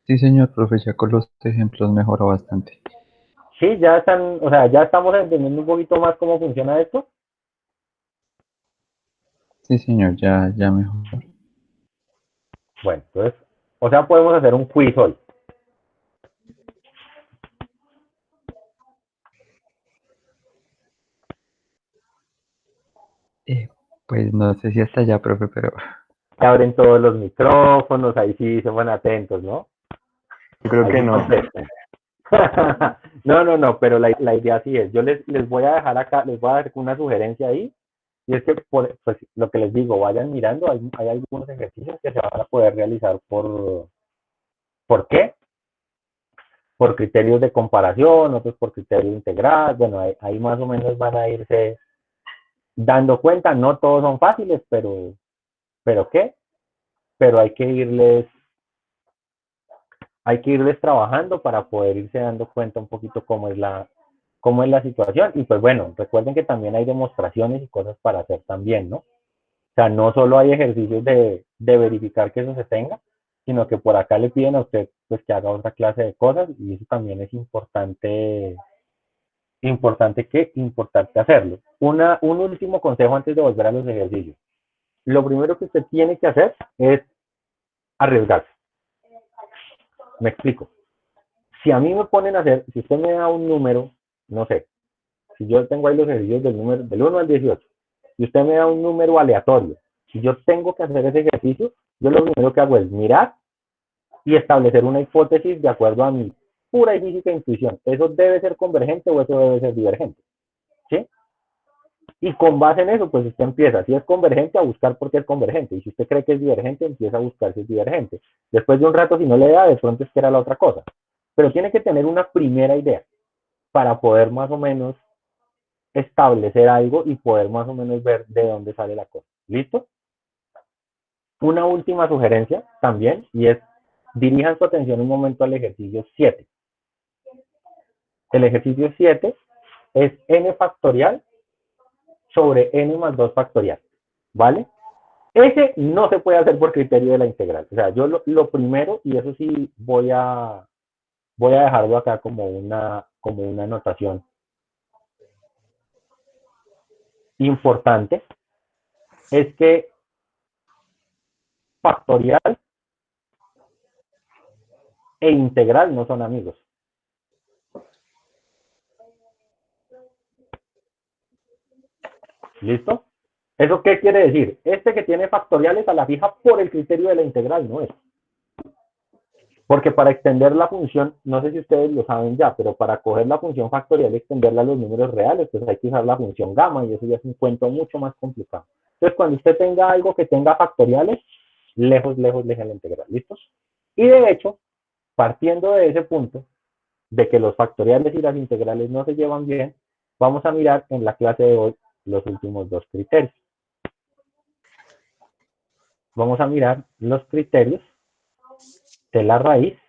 Speaker 3: Sí, señor profe, ya con los ejemplos mejora bastante.
Speaker 1: Sí, ya están, o sea, ya estamos entendiendo un poquito más cómo funciona esto.
Speaker 3: Sí, señor, ya mejor.
Speaker 1: Bueno, entonces, o sea, podemos hacer un quiz hoy.
Speaker 3: Pues no sé si hasta allá, profe, pero
Speaker 1: Se abren todos los micrófonos, ahí sí se van atentos, ¿no?
Speaker 4: Yo creo
Speaker 1: Ahí
Speaker 4: que
Speaker 1: sí
Speaker 4: no.
Speaker 1: contestan. No, pero la idea sí es. Yo les voy a dejar acá, les voy a dar una sugerencia ahí. Y es que, pues, lo que les digo, vayan mirando, hay algunos ejercicios que se van a poder realizar ¿por qué? Por criterios de comparación, otros por criterios integral. Bueno, ahí más o menos van a irse dando cuenta. No todos son fáciles, pero ¿qué? Pero hay que irles trabajando para poder irse dando cuenta un poquito cómo es la situación. Y pues bueno, recuerden que también hay demostraciones y cosas para hacer también, ¿no? O sea, no solo hay ejercicios de verificar que eso se tenga, sino que por acá le piden a usted pues que haga otra clase de cosas y eso también es importante hacerlo. Un último consejo antes de volver a los ejercicios. Lo primero que usted tiene que hacer es arriesgarse. Me explico. Si a mí me ponen a hacer, si usted me da un número, no sé, si yo tengo ahí los ejercicios del 1 al 18, y usted me da un número aleatorio, si yo tengo que hacer ese ejercicio, yo lo primero que hago es mirar y establecer una hipótesis de acuerdo a mi pura y física intuición. ¿Eso debe ser convergente o eso debe ser divergente? ¿Sí? Y con base en eso, pues usted empieza, si es convergente, a buscar por qué es convergente. Y si usted cree que es divergente, empieza a buscar si es divergente. Después de un rato, si no le da, de pronto es que era la otra cosa. Pero tiene que tener una primera idea para poder más o menos establecer algo y poder más o menos ver de dónde sale la cosa. ¿Listo? Una última sugerencia también, y es, dirijan su atención un momento al ejercicio 7. El ejercicio 7 es n factorial sobre n más 2 factorial, ¿vale? Ese no se puede hacer por criterio de la integral. O sea, yo lo primero, y eso sí voy a dejarlo acá como una anotación importante, es que factorial e integral no son amigos. ¿Listo? ¿Eso qué quiere decir? Este que tiene factoriales a la fija por el criterio de la integral no es. Porque para extender la función, no sé si ustedes lo saben ya, pero para coger la función factorial y extenderla a los números reales, pues hay que usar la función gamma y eso ya es un cuento mucho más complicado. Entonces, cuando usted tenga algo que tenga factoriales, lejos de la integral. ¿Listos? Y de hecho, partiendo de ese punto, de que los factoriales y las integrales no se llevan bien, vamos a mirar en la clase de hoy los últimos dos criterios. Vamos a mirar los criterios de la raíz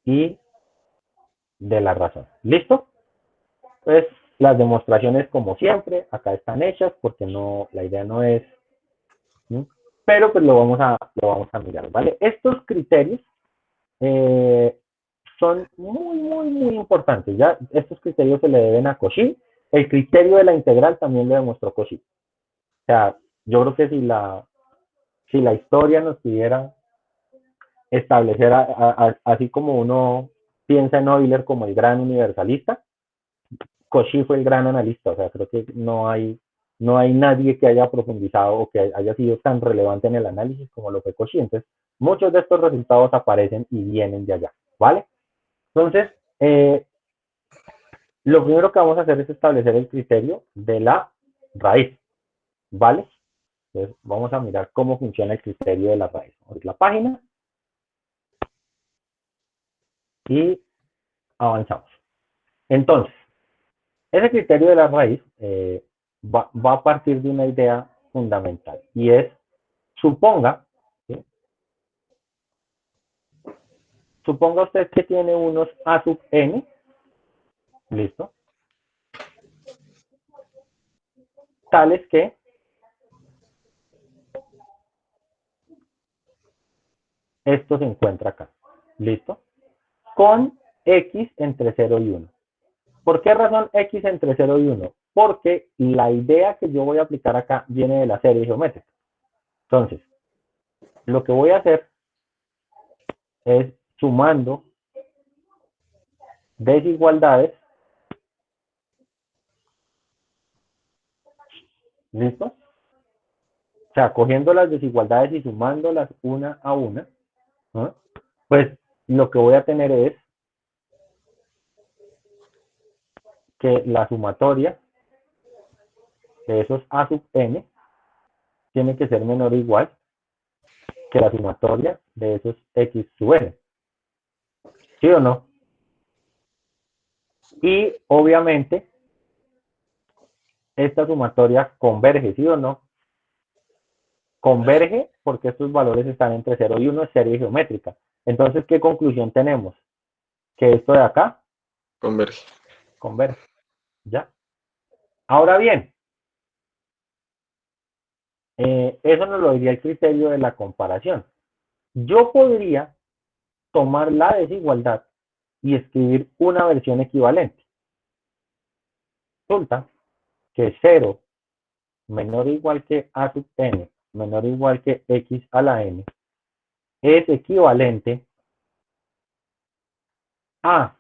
Speaker 1: y de la razón. ¿Listo? Pues las demostraciones, como siempre, acá están hechas porque no, la idea no es, ¿sí? Pero pues lo vamos a mirar, ¿vale? Estos criterios son muy importantes. Ya estos criterios se le deben a Cauchy. El criterio de la integral también lo demostró Cauchy. O sea, yo creo que si la historia nos pidiera establecer, así como uno piensa en Euler como el gran universalista, Cauchy fue el gran analista. O sea, creo que no hay nadie que haya profundizado o que haya sido tan relevante en el análisis como lo fue Cauchy. Entonces, muchos de estos resultados aparecen y vienen de allá, ¿vale? Entonces, lo primero que vamos a hacer es establecer el criterio de la raíz, ¿vale? Entonces, vamos a mirar cómo funciona el criterio de la raíz. Vamos a abrir la página y avanzamos. Entonces, ese criterio de la raíz va a partir de una idea fundamental y es, suponga, ¿sí? Suponga usted que tiene unos a sub n, ¿listo? Tales que esto se encuentra acá, ¿listo? Con x entre 0 y 1. ¿Por qué razón x entre 0 y 1? Porque la idea que yo voy a aplicar acá viene de la serie geométrica. Entonces, lo que voy a hacer es sumando desigualdades, ¿listo? O sea, cogiendo las desigualdades y sumándolas una a una, ¿no? Pues lo que voy a tener es que la sumatoria de esos a sub n tiene que ser menor o igual que la sumatoria de esos x sub n. ¿Sí o no? Y obviamente esta sumatoria converge, ¿sí o no? Converge porque estos valores están entre 0 y 1, es serie geométrica. Entonces, ¿qué conclusión tenemos? Que esto de acá
Speaker 4: Converge.
Speaker 1: converge. ¿Ya? Ahora bien, eso nos lo diría el criterio de la comparación. Yo podría tomar la desigualdad y escribir una versión equivalente. Resulta que 0 menor o igual que a sub n menor o igual que x a la n es equivalente a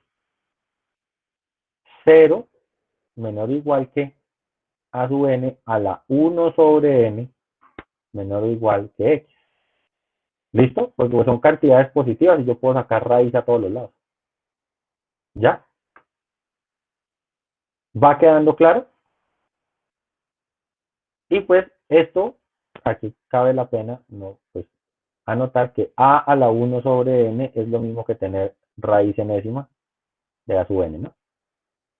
Speaker 1: 0 menor o igual que a sub n a la 1 sobre n menor o igual que x. ¿Listo? Porque son cantidades positivas y yo puedo sacar raíz a todos los lados. ¿Ya? ¿Va quedando claro? Y pues esto, aquí cabe la pena no, pues, anotar que a a la 1 sobre n es lo mismo que tener raíz enésima de a sub n, ¿no?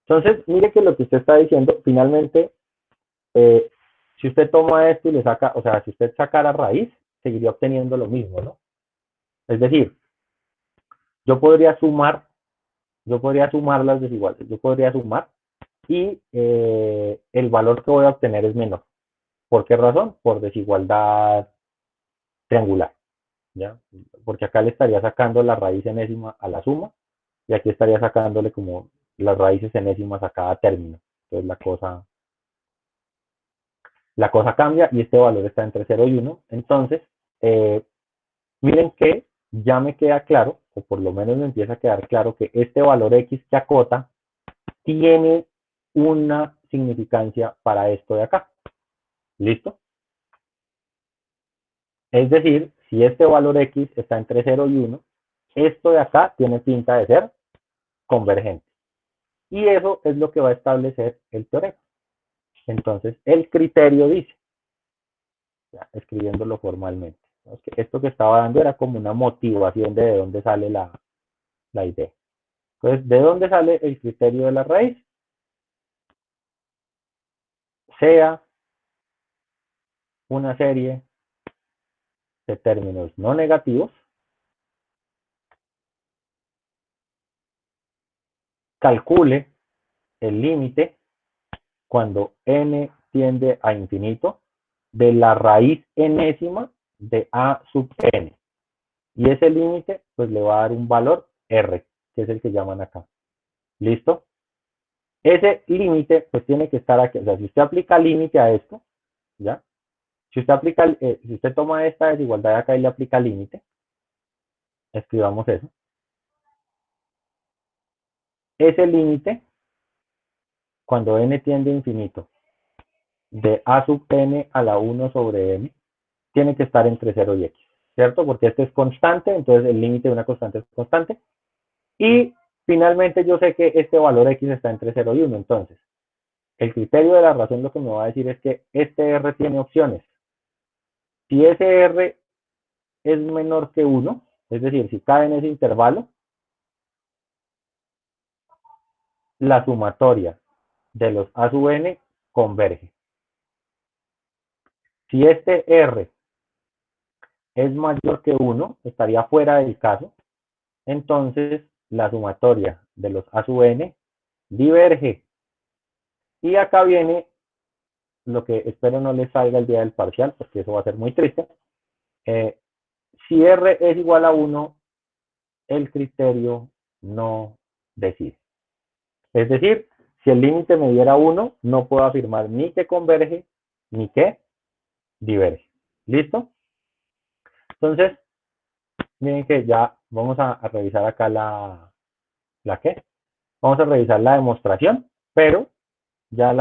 Speaker 1: Entonces, mire que lo que usted está diciendo, finalmente, si usted toma esto y le saca, o sea, si usted sacara raíz, seguiría obteniendo lo mismo, ¿no? Es decir, yo podría sumar las desigualdades, yo podría sumar y el valor que voy a obtener es menor. ¿Por qué razón? Por desigualdad triangular, ¿ya? Porque acá le estaría sacando la raíz enésima a la suma y aquí estaría sacándole como las raíces enésimas a cada término. Entonces la cosa cambia y este valor está entre 0 y 1. Entonces, miren que ya me queda claro, o por lo menos me empieza a quedar claro, que este valor x que acota tiene una significancia para esto de acá. ¿Listo? Es decir, si este valor x está entre 0 y 1, esto de acá tiene pinta de ser convergente. Y eso es lo que va a establecer el teorema. Entonces, el criterio dice, ya, escribiéndolo formalmente, ¿no? Esto que estaba dando era como una motivación de dónde sale la idea. Entonces, ¿de dónde sale el criterio de la raíz? Sea una serie de términos no negativos, calcule el límite cuando n tiende a infinito de la raíz enésima de a sub n. Y ese límite pues le va a dar un valor r, que es el que llaman acá. ¿Listo? Ese límite pues tiene que estar aquí. O sea, si usted aplica límite a esto, ¿ya? Si usted aplica, si usted toma esta desigualdad de acá y le aplica límite, escribamos eso. Ese límite, cuando n tiende a infinito, de a sub n a la 1 sobre n, tiene que estar entre 0 y x, ¿cierto? Porque este es constante, entonces el límite de una constante es constante. Y finalmente yo sé que este valor x está entre 0 y 1, entonces el criterio de la razón lo que me va a decir es que este r tiene opciones. Si ese r es menor que 1, es decir, si cae en ese intervalo, la sumatoria de los a sub n converge. Si este r es mayor que 1, estaría fuera del caso, entonces la sumatoria de los a sub n diverge. Y acá viene lo que espero no les salga el día del parcial, porque eso va a ser muy triste. Si r es igual a 1, el criterio no decide. Es decir, si el límite me diera 1, no puedo afirmar ni que converge ni que diverge. ¿Listo? Entonces, miren que ya vamos a revisar acá ¿la qué? Vamos a revisar la demostración, pero ya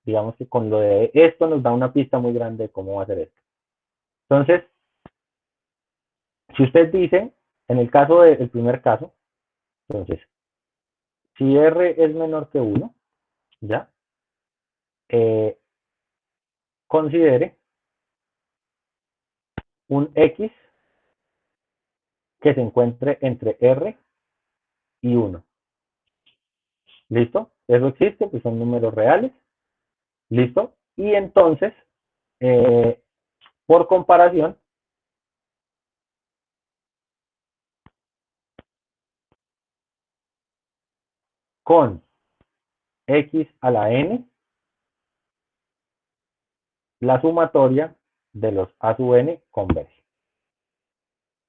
Speaker 1: digamos que con lo de esto nos da una pista muy grande de cómo va a ser esto. Entonces, si usted dice, en el caso del primer caso, entonces, si R es menor que 1, ¿ya? Considere un X que se encuentre entre R y 1. ¿Listo? Eso existe, pues son números reales. ¿Listo? Y entonces, por comparación, con X a la N, la sumatoria de los A sub N converge.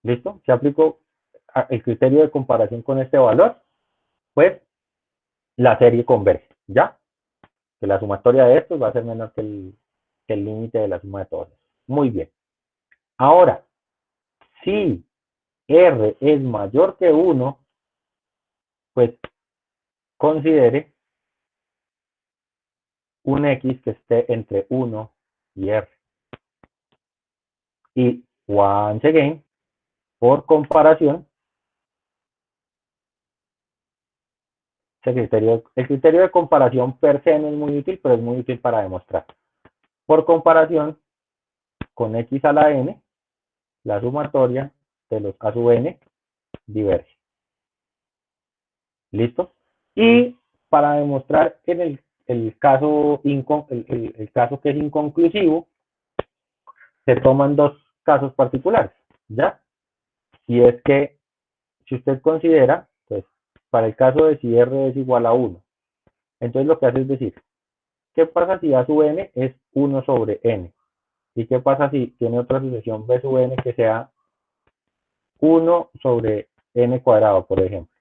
Speaker 1: ¿Listo? Se aplicó el criterio de comparación con este valor, pues la serie converge, ¿ya? Que la sumatoria de estos va a ser menor que el límite de la suma de todos. Muy bien. Ahora, si R es mayor que 1, pues considere un X que esté entre 1 y R. Y once again, por comparación, el criterio de comparación per se no es muy útil, pero es muy útil para demostrar. Por comparación, con X a la N, la sumatoria de los A sub N diverge. ¿Listo? Y para demostrar en el caso que es inconclusivo, se toman dos casos particulares, ¿ya? Y es que, si usted considera, pues, para el caso de si R es igual a 1, entonces lo que hace es decir, ¿qué pasa si A sub N es 1 sobre N? ¿Y qué pasa si tiene otra sucesión B sub N que sea 1 sobre N cuadrado, por ejemplo?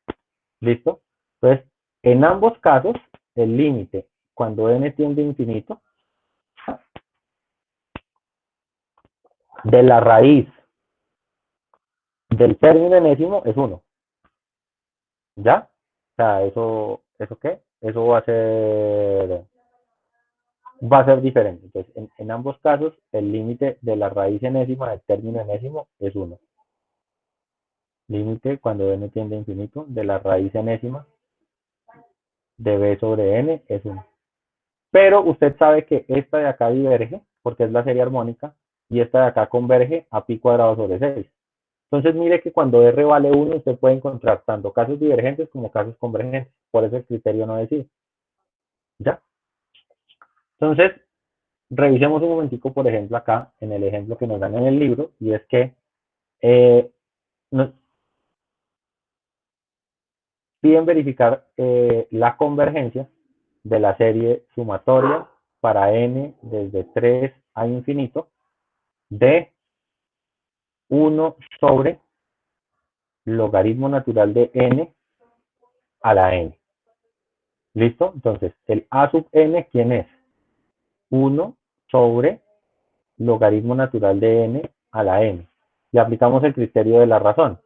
Speaker 1: ¿Listo? Entonces, en ambos casos, el límite, cuando N tiende a infinito, de la raíz del término enésimo es 1. ¿Ya? O sea, ¿eso qué? Eso va a ser diferente. Entonces, en ambos casos, el límite de la raíz enésima del término enésimo es 1. Límite cuando n tiende a infinito de la raíz enésima de b sobre n es 1. Pero usted sabe que esta de acá diverge, porque es la serie armónica, y esta de acá converge a pi cuadrado sobre 6. Entonces mire que cuando r vale 1, usted puede encontrar tanto casos divergentes como casos convergentes. Por eso el criterio no decide. ¿Ya? Entonces, revisemos un momentico, por ejemplo, acá, en el ejemplo que nos dan en el libro, y es que nos piden verificar la convergencia de la serie sumatoria para n desde 3 a infinito de 1 sobre logaritmo natural de n a la n. ¿Listo? Entonces, el a sub n, ¿quién es? 1 sobre logaritmo natural de n a la n. Y aplicamos el criterio de la razón,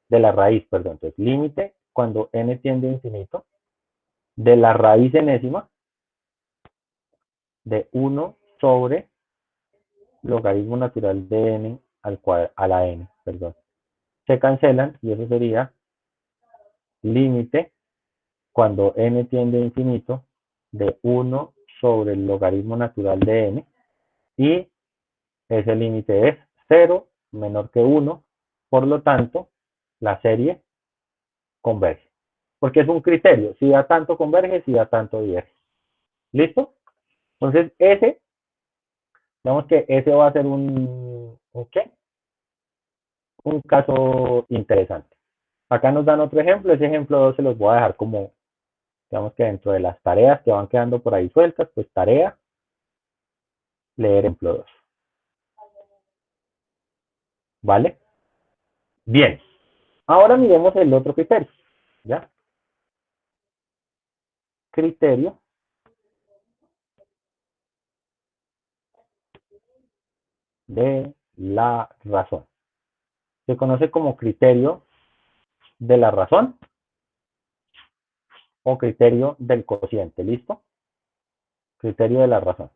Speaker 1: de la raíz, perdón. Entonces, límite cuando n tiende a infinito de la raíz enésima de 1 sobre logaritmo natural de n a la n, perdón. Se cancelan y eso sería límite cuando n tiende a infinito de 1 sobre el logaritmo natural de n y ese límite es 0 menor que 1, por lo tanto la serie converge. Porque es un criterio, si da tanto converge, si da tanto diverge. ¿Listo? Entonces digamos que ese va a ser ¿qué? Un caso interesante. Acá nos dan otro ejemplo, ese ejemplo 2 se los voy a dejar como, digamos que dentro de las tareas que van quedando por ahí sueltas, pues tarea, leer ejemplo 2. ¿Vale? Bien. Ahora miremos el otro criterio. ¿Ya? Criterio de la razón. Se conoce como criterio de la razón o criterio del cociente. ¿Listo? Criterio de la razón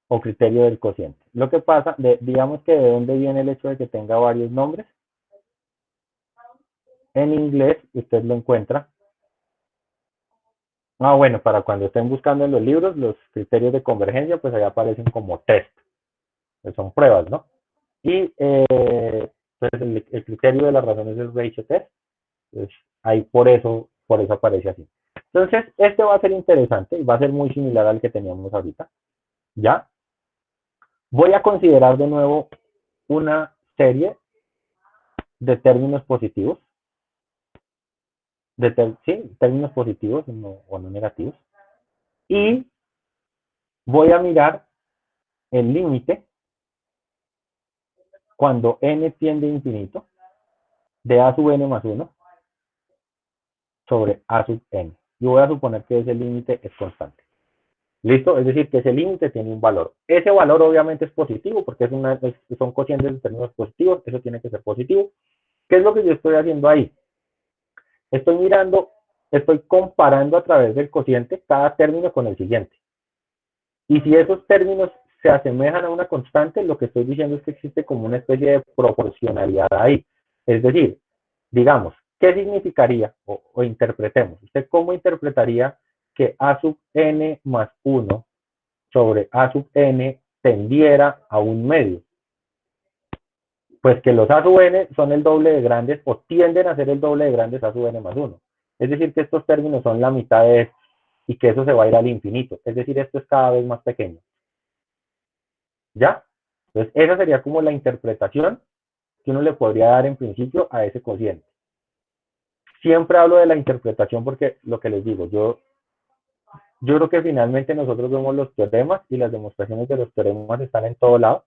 Speaker 1: o criterio del cociente. Lo que pasa, digamos que de dónde viene el hecho de que tenga varios nombres. En inglés usted lo encuentra. Bueno, para cuando estén buscando en los libros, los criterios de convergencia, pues ahí aparecen como test, que son pruebas, ¿no? Y pues el criterio de las razones es ratio test, pues ahí por eso aparece así. Entonces, este va a ser interesante y va a ser muy similar al que teníamos ahorita, ¿ya? Voy a considerar de nuevo una serie de términos positivos, términos positivos o no negativos, y voy a mirar el límite cuando n tiende a infinito de a sub n más 1 sobre a sub n. Yo voy a suponer que ese límite es constante. ¿Listo? Es decir, que ese límite tiene un valor. Ese valor obviamente es positivo porque son cocientes de términos positivos, eso tiene que ser positivo. ¿Qué es lo que yo estoy haciendo ahí? Estoy comparando a través del cociente cada término con el siguiente. Y si esos términos se asemejan a una constante, lo que estoy diciendo es que existe como una especie de proporcionalidad ahí. Es decir, digamos, ¿qué significaría? O interpretemos. ¿Usted cómo interpretaría que a sub n más 1 sobre a sub n tendiera a un medio? Pues que los a sub n son el doble de grandes o tienden a ser el doble de grandes a sub n más 1. Es decir, que estos términos son la mitad de esto y que eso se va a ir al infinito. Es decir, esto es cada vez más pequeño. ¿Ya? Entonces, esa sería como la interpretación que uno le podría dar en principio a ese cociente. Siempre hablo de la interpretación porque lo que les digo, yo creo que finalmente nosotros vemos los teoremas y las demostraciones de los teoremas están en todo lado,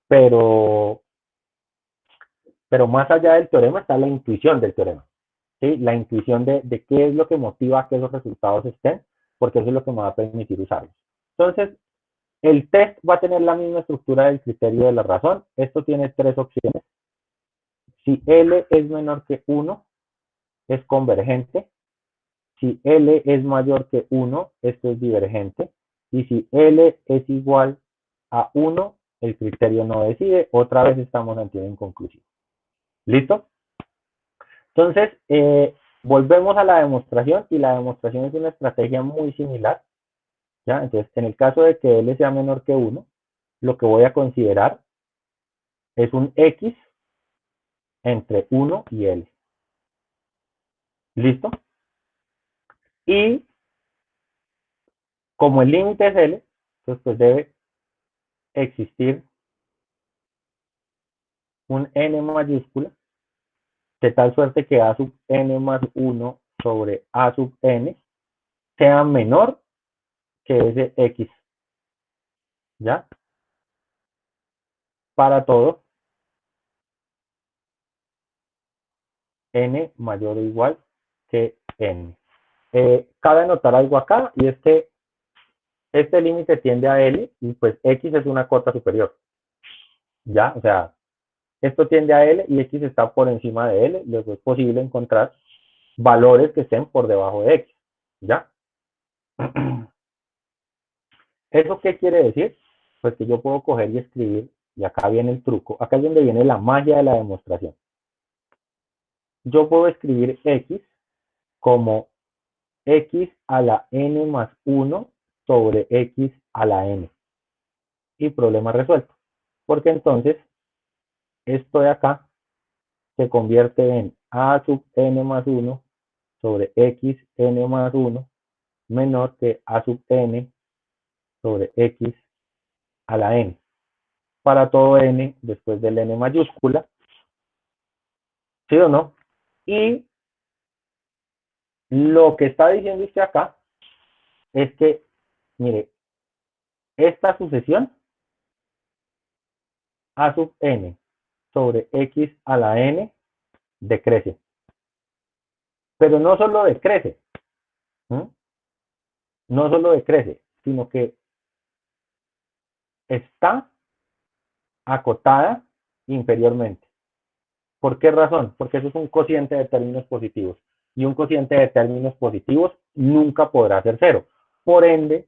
Speaker 1: pero más allá del teorema está la intuición del teorema. ¿Sí? La intuición de qué es lo que motiva a que esos resultados estén, porque eso es lo que me va a permitir usarlos. Entonces, el test va a tener la misma estructura del criterio de la razón. Esto tiene tres opciones. Si L es menor que 1, es convergente. Si L es mayor que 1, esto es divergente. Y si L es igual a 1, el criterio no decide. Otra vez estamos ante una inconclusión. ¿Listo? Entonces, volvemos a la demostración y la demostración es una estrategia muy similar. ¿Ya? Entonces, en el caso de que L sea menor que 1, lo que voy a considerar es un X entre 1 y L. ¿Listo? Y como el límite es L, entonces pues debe existir un n mayúscula, de tal suerte que a sub n más 1 sobre a sub n sea menor que ese X. ¿Ya? Para todo n mayor o igual que n. Cabe anotar algo acá, y es que este límite tiende a L, y pues X es una cota superior. ¿Ya? O sea, esto tiende a L y X está por encima de L, luego es posible encontrar valores que estén por debajo de X. ¿Ya? ¿Eso qué quiere decir? Pues que yo puedo coger y escribir, y acá viene el truco, acá es donde viene la magia de la demostración. Yo puedo escribir X como X a la n más 1 sobre X a la n. Y problema resuelto. Porque entonces, esto de acá se convierte en a sub n más 1 sobre X n más 1 menor que a sub n sobre X a la n. Para todo n después del n mayúscula. ¿Sí o no? Y lo que está diciendo usted acá es que, mire, esta sucesión a sub n sobre X a la n decrece. Pero no solo decrece, ¿sí? No solo decrece, sino que está acotada inferiormente. ¿Por qué razón? Porque eso es un cociente de términos positivos. Y un cociente de términos positivos nunca podrá ser cero. Por ende,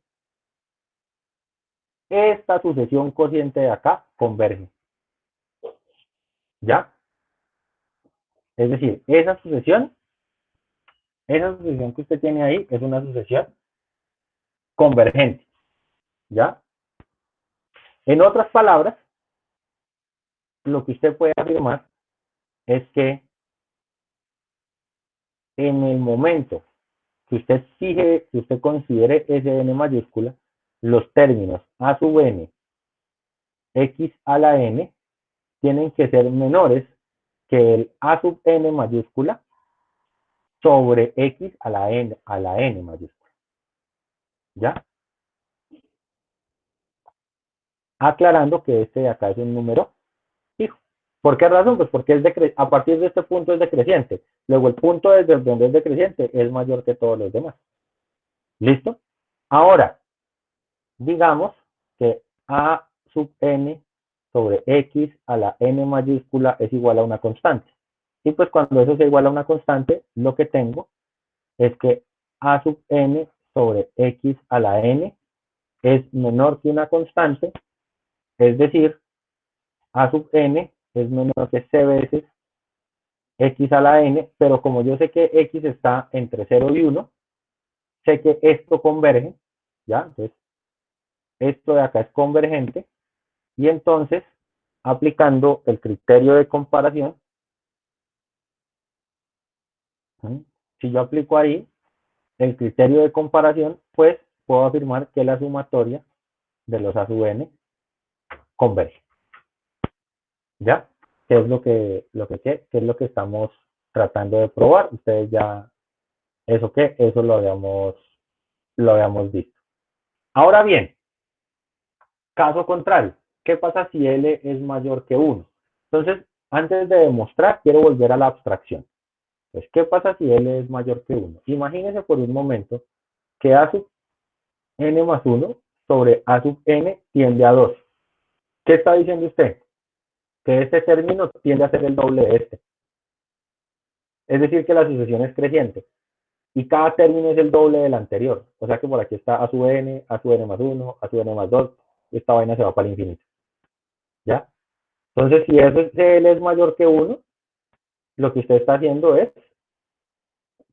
Speaker 1: esta sucesión cociente de acá converge. ¿Ya? Es decir, esa sucesión que usted tiene ahí es una sucesión convergente. ¿Ya? En otras palabras, lo que usted puede afirmar es que en el momento que usted fije, que usted considere Sn mayúscula, los términos a sub n, x a la n, tienen que ser menores que el a sub n mayúscula sobre x a la n mayúscula. ¿Ya? Aclarando que este de acá es un número fijo. ¿Por qué razón? Pues porque a partir de este punto es decreciente. Luego el punto desde donde es decreciente es mayor que todos los demás. ¿Listo? Ahora, digamos que a sub n sobre x a la n mayúscula es igual a una constante. Y pues cuando eso es igual a una constante, lo que tengo es que a sub n sobre x a la n es menor que una constante, es decir, a sub n es menor que c veces x a la n, pero como yo sé que x está entre 0 y 1, sé que esto converge, ¿ya? Entonces, esto de acá es convergente, y entonces, aplicando el criterio de comparación, si yo aplico ahí el criterio de comparación, pues puedo afirmar que la sumatoria de los a sub n converge. ¿Ya? ¿Qué es qué es lo que estamos tratando de probar? Ustedes ya, eso lo habíamos visto. Ahora bien, caso contrario, ¿qué pasa si L es mayor que 1? Entonces, antes de demostrar, quiero volver a la abstracción. Pues, ¿qué pasa si L es mayor que 1? Imagínense por un momento que A sub n más 1 sobre A sub n tiende a 2. ¿Qué está diciendo usted? Que este término tiende a ser el doble de este. Es decir, que la sucesión es creciente. Y cada término es el doble del anterior. O sea que por aquí está A sub n más 1, A sub n más 2. Y esta vaina se va para el infinito. ¿Ya? Entonces, si L es mayor que 1, lo que usted está haciendo es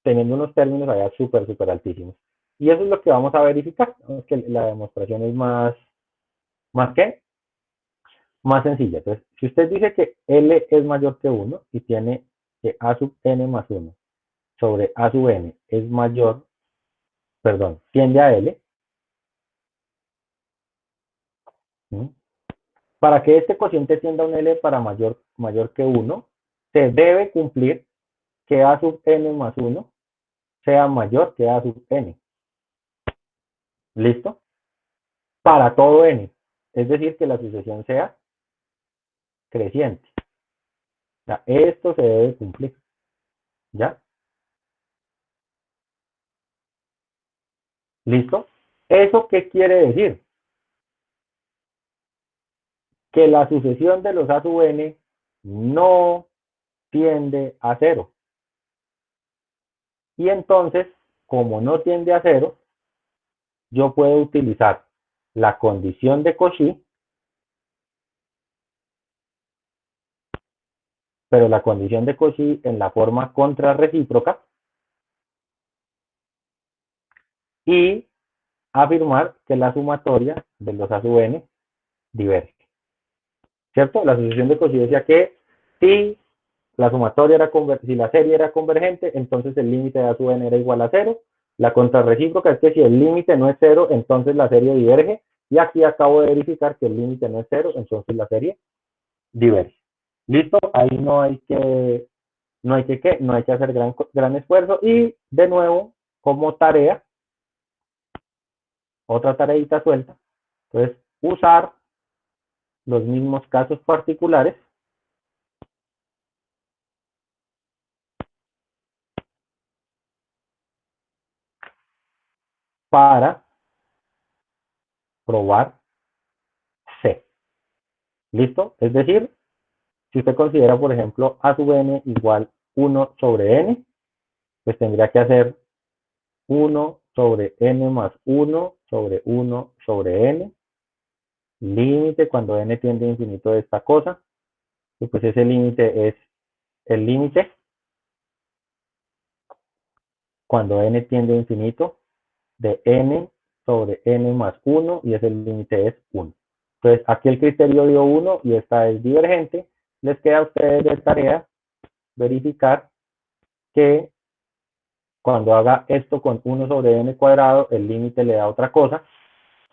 Speaker 1: teniendo unos términos allá súper altísimos. Y eso es lo que vamos a verificar. Es que la demostración es ¿más qué? Más sencilla. Entonces, si usted dice que L es mayor que 1 y tiene que A sub n más 1 sobre A sub n es mayor, perdón, tiende a L, ¿sí? Para que este cociente tienda a un L para mayor que 1, se debe cumplir que A sub n más 1 sea mayor que A sub n. ¿Listo? Para todo n. Es decir, que la sucesión sea creciente. O sea, esto se debe cumplir. ¿Ya? ¿Listo? ¿Eso qué quiere decir? Que la sucesión de los A sub n no tiende a cero. Y entonces, como no tiende a cero, yo puedo utilizar la condición de Cauchy, pero la condición de Cauchy en la forma contrarrecíproca, y afirmar que la sumatoria de los A sub n diverge. ¿Cierto? La sucesión de Cauchy decía que si la sumatoria era si la serie era convergente, entonces el límite de A sub n era igual a cero. La contrarrecíproca es que si el límite no es cero, entonces la serie diverge. Y aquí acabo de verificar que el límite no es cero, entonces la serie diverge. ¿Listo? Ahí no hay que hacer gran esfuerzo. Y de nuevo, como tarea, otra tareita suelta, entonces usar los mismos casos particulares para probar C. ¿Listo? Es decir, Si usted considera, por ejemplo, a sub n igual 1 sobre n, pues tendría que hacer 1 sobre n más 1 sobre 1 sobre n, límite cuando n tiende a infinito de esta cosa, y pues ese límite es el límite cuando n tiende a infinito de n sobre n más 1 y ese límite es 1. Entonces aquí el criterio dio 1 y esta es divergente. Les queda a ustedes de tarea verificar que cuando haga esto con 1 sobre n cuadrado, el límite le da otra cosa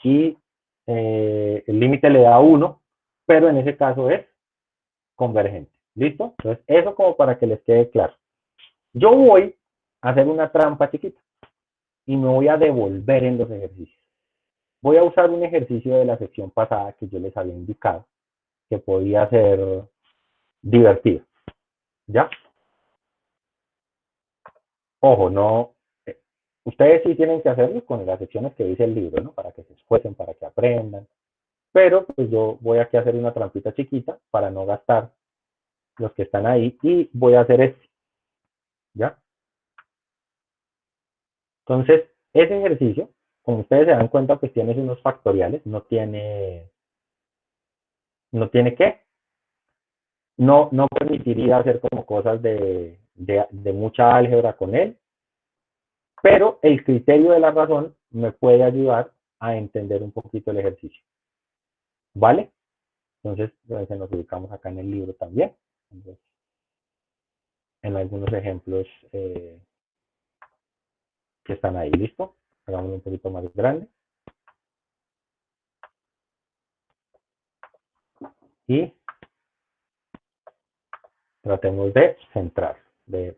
Speaker 1: y el límite le da 1, pero en ese caso es convergente. ¿Listo? Entonces, eso como para que les quede claro. Yo voy a hacer una trampa chiquita y me voy a devolver en los ejercicios. Voy a usar un ejercicio de la sección pasada que yo les había indicado que podía ser divertido. ¿Ya? Ojo, no. Ustedes sí tienen que hacerlo con las secciones que dice el libro, ¿no? Para que se esfuercen, para que aprendan. Pero pues yo voy aquí a hacer una trampita chiquita para no gastar los que están ahí y voy a hacer este. ¿Ya? Entonces, ese ejercicio, como ustedes se dan cuenta, pues tiene unos factoriales, no tiene qué, no permitiría hacer como cosas de mucha álgebra con él, pero el criterio de la razón me puede ayudar a entender un poquito el ejercicio. ¿Vale? Entonces, pues, nos ubicamos acá en el libro también. Entonces, en algunos ejemplos que están ahí. ¿Listo? Hagámoslo un poquito más grande. Y tratemos de centrar, de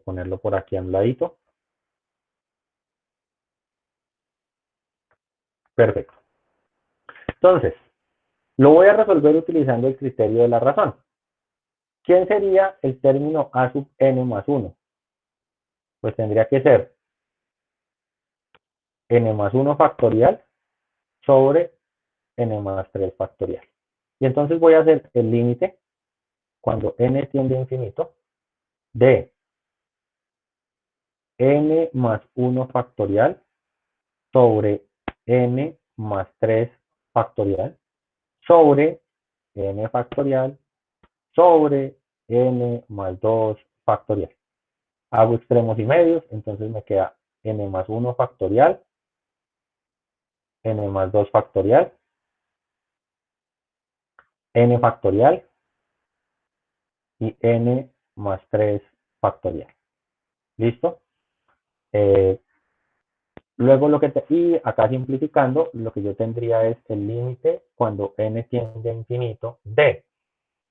Speaker 1: ponerlo por aquí a un ladito. Perfecto. Entonces, lo voy a resolver utilizando el criterio de la razón. ¿Quién sería el término a sub n más 1? Pues tendría que ser n más 1 factorial sobre n más 3 factorial. Y entonces voy a hacer el límite cuando n tiende a infinito de n más 1 factorial sobre n más 3 factorial sobre n factorial sobre n más 2 factorial. Hago extremos y medios, entonces me queda n más 1 factorial, n más 2 factorial, n factorial y n más 3 factorial. ¿Listo? Luego y acá simplificando, lo que yo tendría es el límite cuando n tiende a infinito de,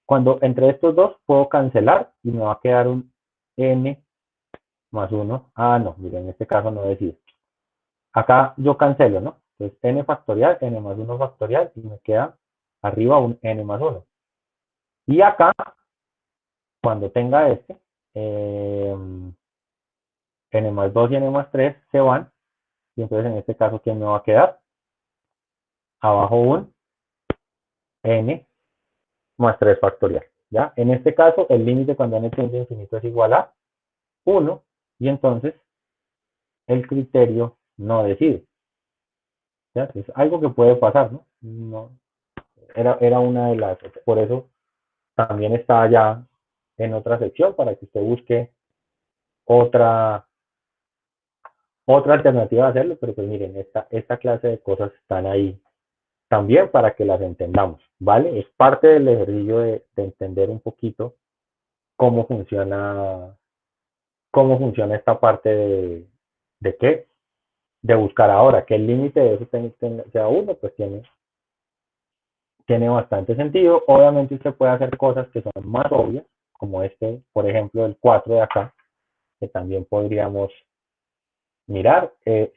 Speaker 1: cuando entre estos dos puedo cancelar y me va a quedar un n más 1. Ah, no, miren, en este caso no decido. Acá yo cancelo, ¿no? Entonces n factorial, n más 1 factorial y me queda arriba un n más 1. Y acá, cuando tenga este, n más 2 y n más 3 se van. Y entonces en este caso, ¿quién me va a quedar? Abajo un n más 3 factorial. ¿Ya? En este caso, el límite cuando n tiende a infinito es igual a 1. Y entonces, el criterio no decide. ¿Ya? Es algo que puede pasar, ¿no? Era una de las... Por eso también está allá en otra sección para que usted busque otra alternativa de hacerlo, pero pues miren, esta clase de cosas están ahí también para que las entendamos, ¿vale? Es parte del ejercicio de entender un poquito cómo funciona esta parte de qué, de buscar ahora que el límite de eso sea 1, pues tiene bastante sentido. Obviamente usted puede hacer cosas que son más obvias, como por ejemplo, el 4 de acá, que también podríamos mirar.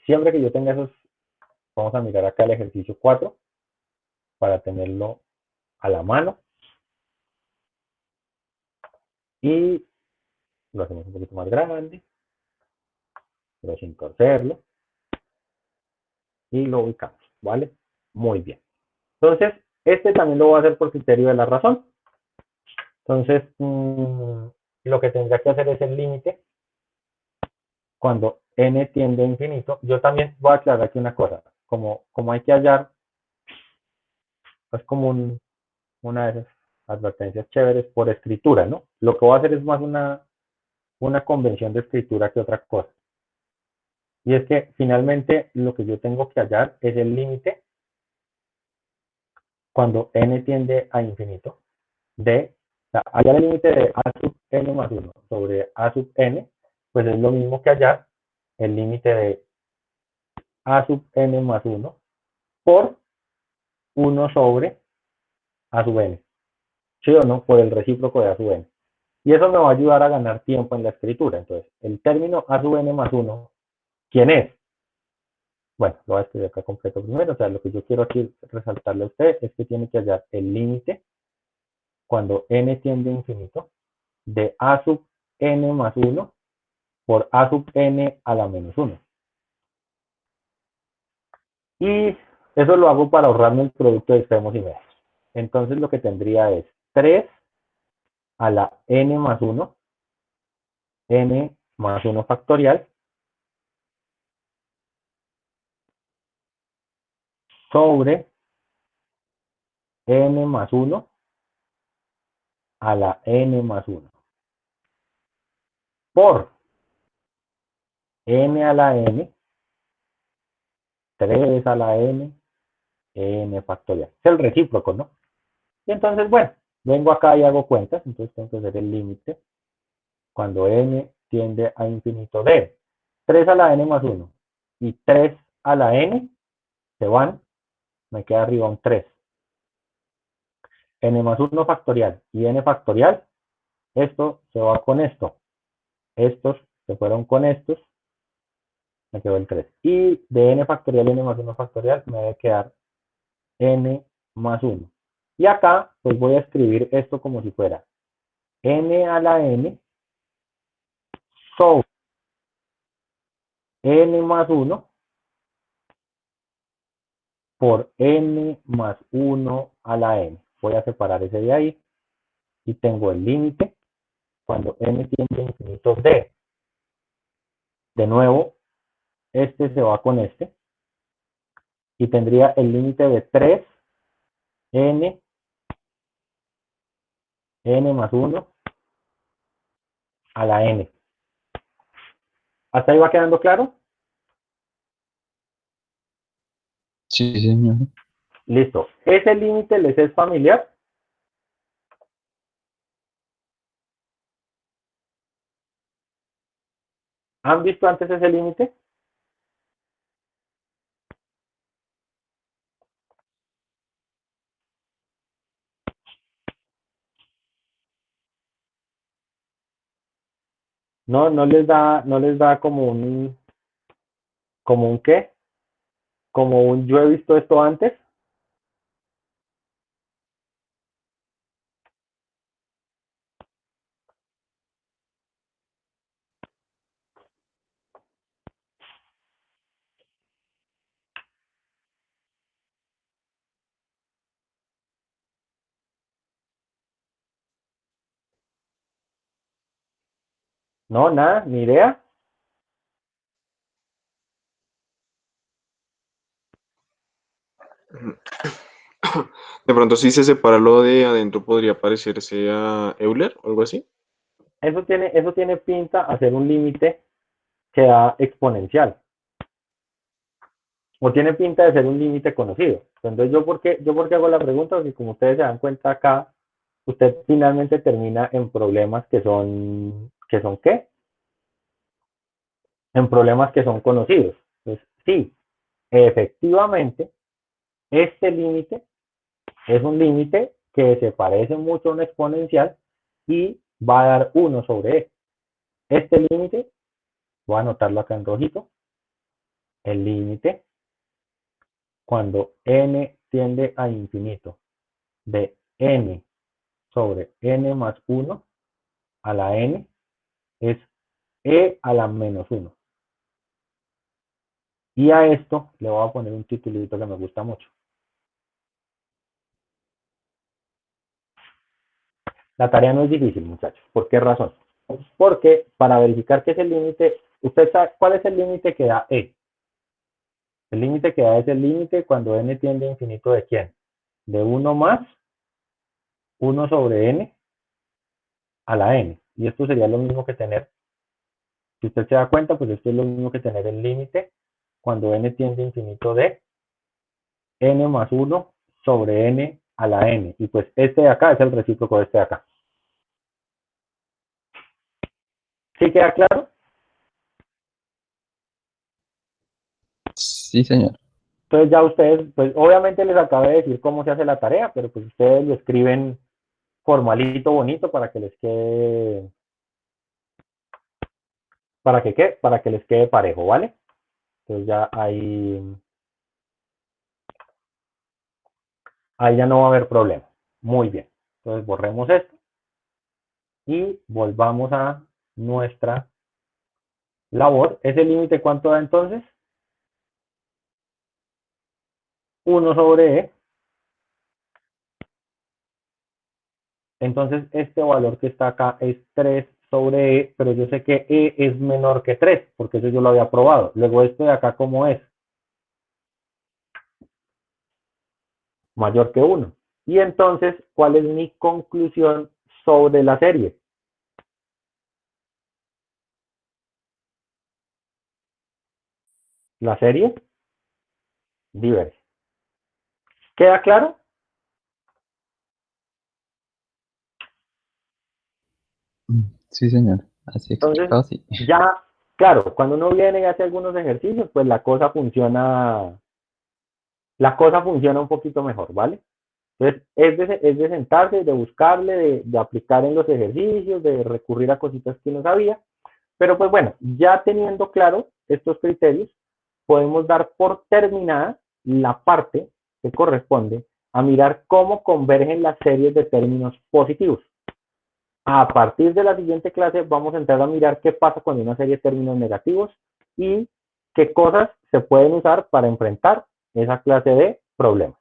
Speaker 1: Siempre que yo tenga esos, vamos a mirar acá el ejercicio 4 para tenerlo a la mano. Y lo hacemos un poquito más grande, pero sin torcerlo. Y lo ubicamos, ¿vale? Muy bien. Entonces, este también lo voy a hacer por criterio de la razón. Entonces, lo que tendría que hacer es el límite cuando n tiende a infinito. Yo también voy a aclarar aquí una cosa. Como hay que hallar, es como una de esas advertencias chéveres por escritura, ¿no? Lo que voy a hacer es más una convención de escritura que otra cosa. Y es que finalmente lo que yo tengo que hallar es el límite cuando n tiende a infinito de, o sea, hallar el límite de a sub n más 1 sobre a sub n, pues es lo mismo que hallar el límite de a sub n más 1 por 1 sobre a sub n. ¿Sí o no? Por el recíproco de a sub n. Y eso me va a ayudar a ganar tiempo en la escritura. Entonces, el término a sub n más 1, ¿quién es? Bueno, lo voy a escribir acá completo primero. O sea, lo que yo quiero aquí resaltarle a usted es que tiene que hallar el límite cuando n tiende a infinito de a sub n más 1 por a sub n a la menos 1. Y eso lo hago para ahorrarme el producto de extremos y medios. Entonces lo que tendría es 3 a la n más 1, n más 1 factorial, sobre n más 1 a la n más 1, por n a la n, 3 a la n, n factorial. Es el recíproco, ¿no? Y entonces, bueno, vengo acá y hago cuentas, entonces tengo que hacer el límite cuando n tiende a infinito de 3 a la n más 1 y 3 a la n se van, me queda arriba un 3. N más 1 factorial y n factorial, esto se va con esto. Estos se fueron con estos, me quedó el 3. Y de n factorial y n más 1 factorial me debe quedar n más 1. Y acá, pues voy a escribir esto como si fuera n a la n sobre n más 1 por n más 1 a la n. Voy a separar ese de ahí y tengo el límite cuando n tiende a infinito de nuevo, este se va con este y tendría el límite de 3 n, n más 1 a la n. ¿Hasta ahí va quedando claro?
Speaker 3: Sí, señor.
Speaker 1: Listo. ¿Ese límite les es familiar? ¿Han visto antes ese límite? No, no les da como un qué, como un yo he visto esto antes. No, nada, ni idea.
Speaker 4: De pronto, si se separa lo de adentro, podría parecerse a Euler o algo así.
Speaker 1: Eso tiene pinta a ser un límite que da exponencial. O tiene pinta de ser un límite conocido. Entonces, ¿yo por qué hago la pregunta? Porque como ustedes se dan cuenta acá, usted finalmente termina en problemas ¿que son qué? En problemas que son conocidos. Entonces, sí, efectivamente, este límite es un límite que se parece mucho a un exponencial y va a dar 1 sobre e. Este límite, voy a anotarlo acá en rojito, el límite cuando n tiende a infinito de n sobre n más 1 a la n es e a la menos 1. Y a esto le voy a poner un titulito que me gusta mucho. La tarea no es difícil, muchachos. ¿Por qué razón? Porque para verificar que es el límite, usted sabe cuál es el límite que da E. El límite que da es el límite cuando n tiende a infinito de quién? De 1 más 1 sobre n a la n. Y esto sería lo mismo que tener, si usted se da cuenta, pues esto es lo mismo que tener el límite cuando n tiende a infinito de n más 1 sobre n a la n. Y pues este de acá es el recíproco de este de acá. ¿Sí queda claro?
Speaker 3: Sí, señor.
Speaker 1: Entonces ya ustedes, pues obviamente les acabé de decir cómo se hace la tarea, pero pues ustedes lo escriben formalito, bonito, para que les quede, para que les quede parejo, ¿vale? Entonces ya ahí ya no va a haber problema. Muy bien. Entonces borremos esto y volvamos a nuestra labor. ¿Ese límite cuánto da entonces? 1 sobre E. Entonces este valor que está acá es 3 sobre E, pero yo sé que E es menor que 3, porque eso yo lo había probado. Luego esto de acá, ¿cómo es? Mayor que 1. Y entonces, ¿cuál es mi conclusión sobre la serie? La serie diverge. ¿Queda claro?
Speaker 3: Sí, señor. Así
Speaker 1: Entonces,
Speaker 3: explicado, sí.
Speaker 1: ya, claro, cuando uno viene y hace algunos ejercicios, pues la cosa funciona un poquito mejor, ¿vale? Entonces, es de sentarse, de buscarle, de aplicar en los ejercicios, de recurrir a cositas que no sabía. Pero pues bueno, ya teniendo claro estos criterios, podemos dar por terminada la parte que corresponde a mirar cómo convergen las series de términos positivos. A partir de la siguiente clase vamos a entrar a mirar qué pasa con una serie de términos negativos y qué cosas se pueden usar para enfrentar esa clase de problemas.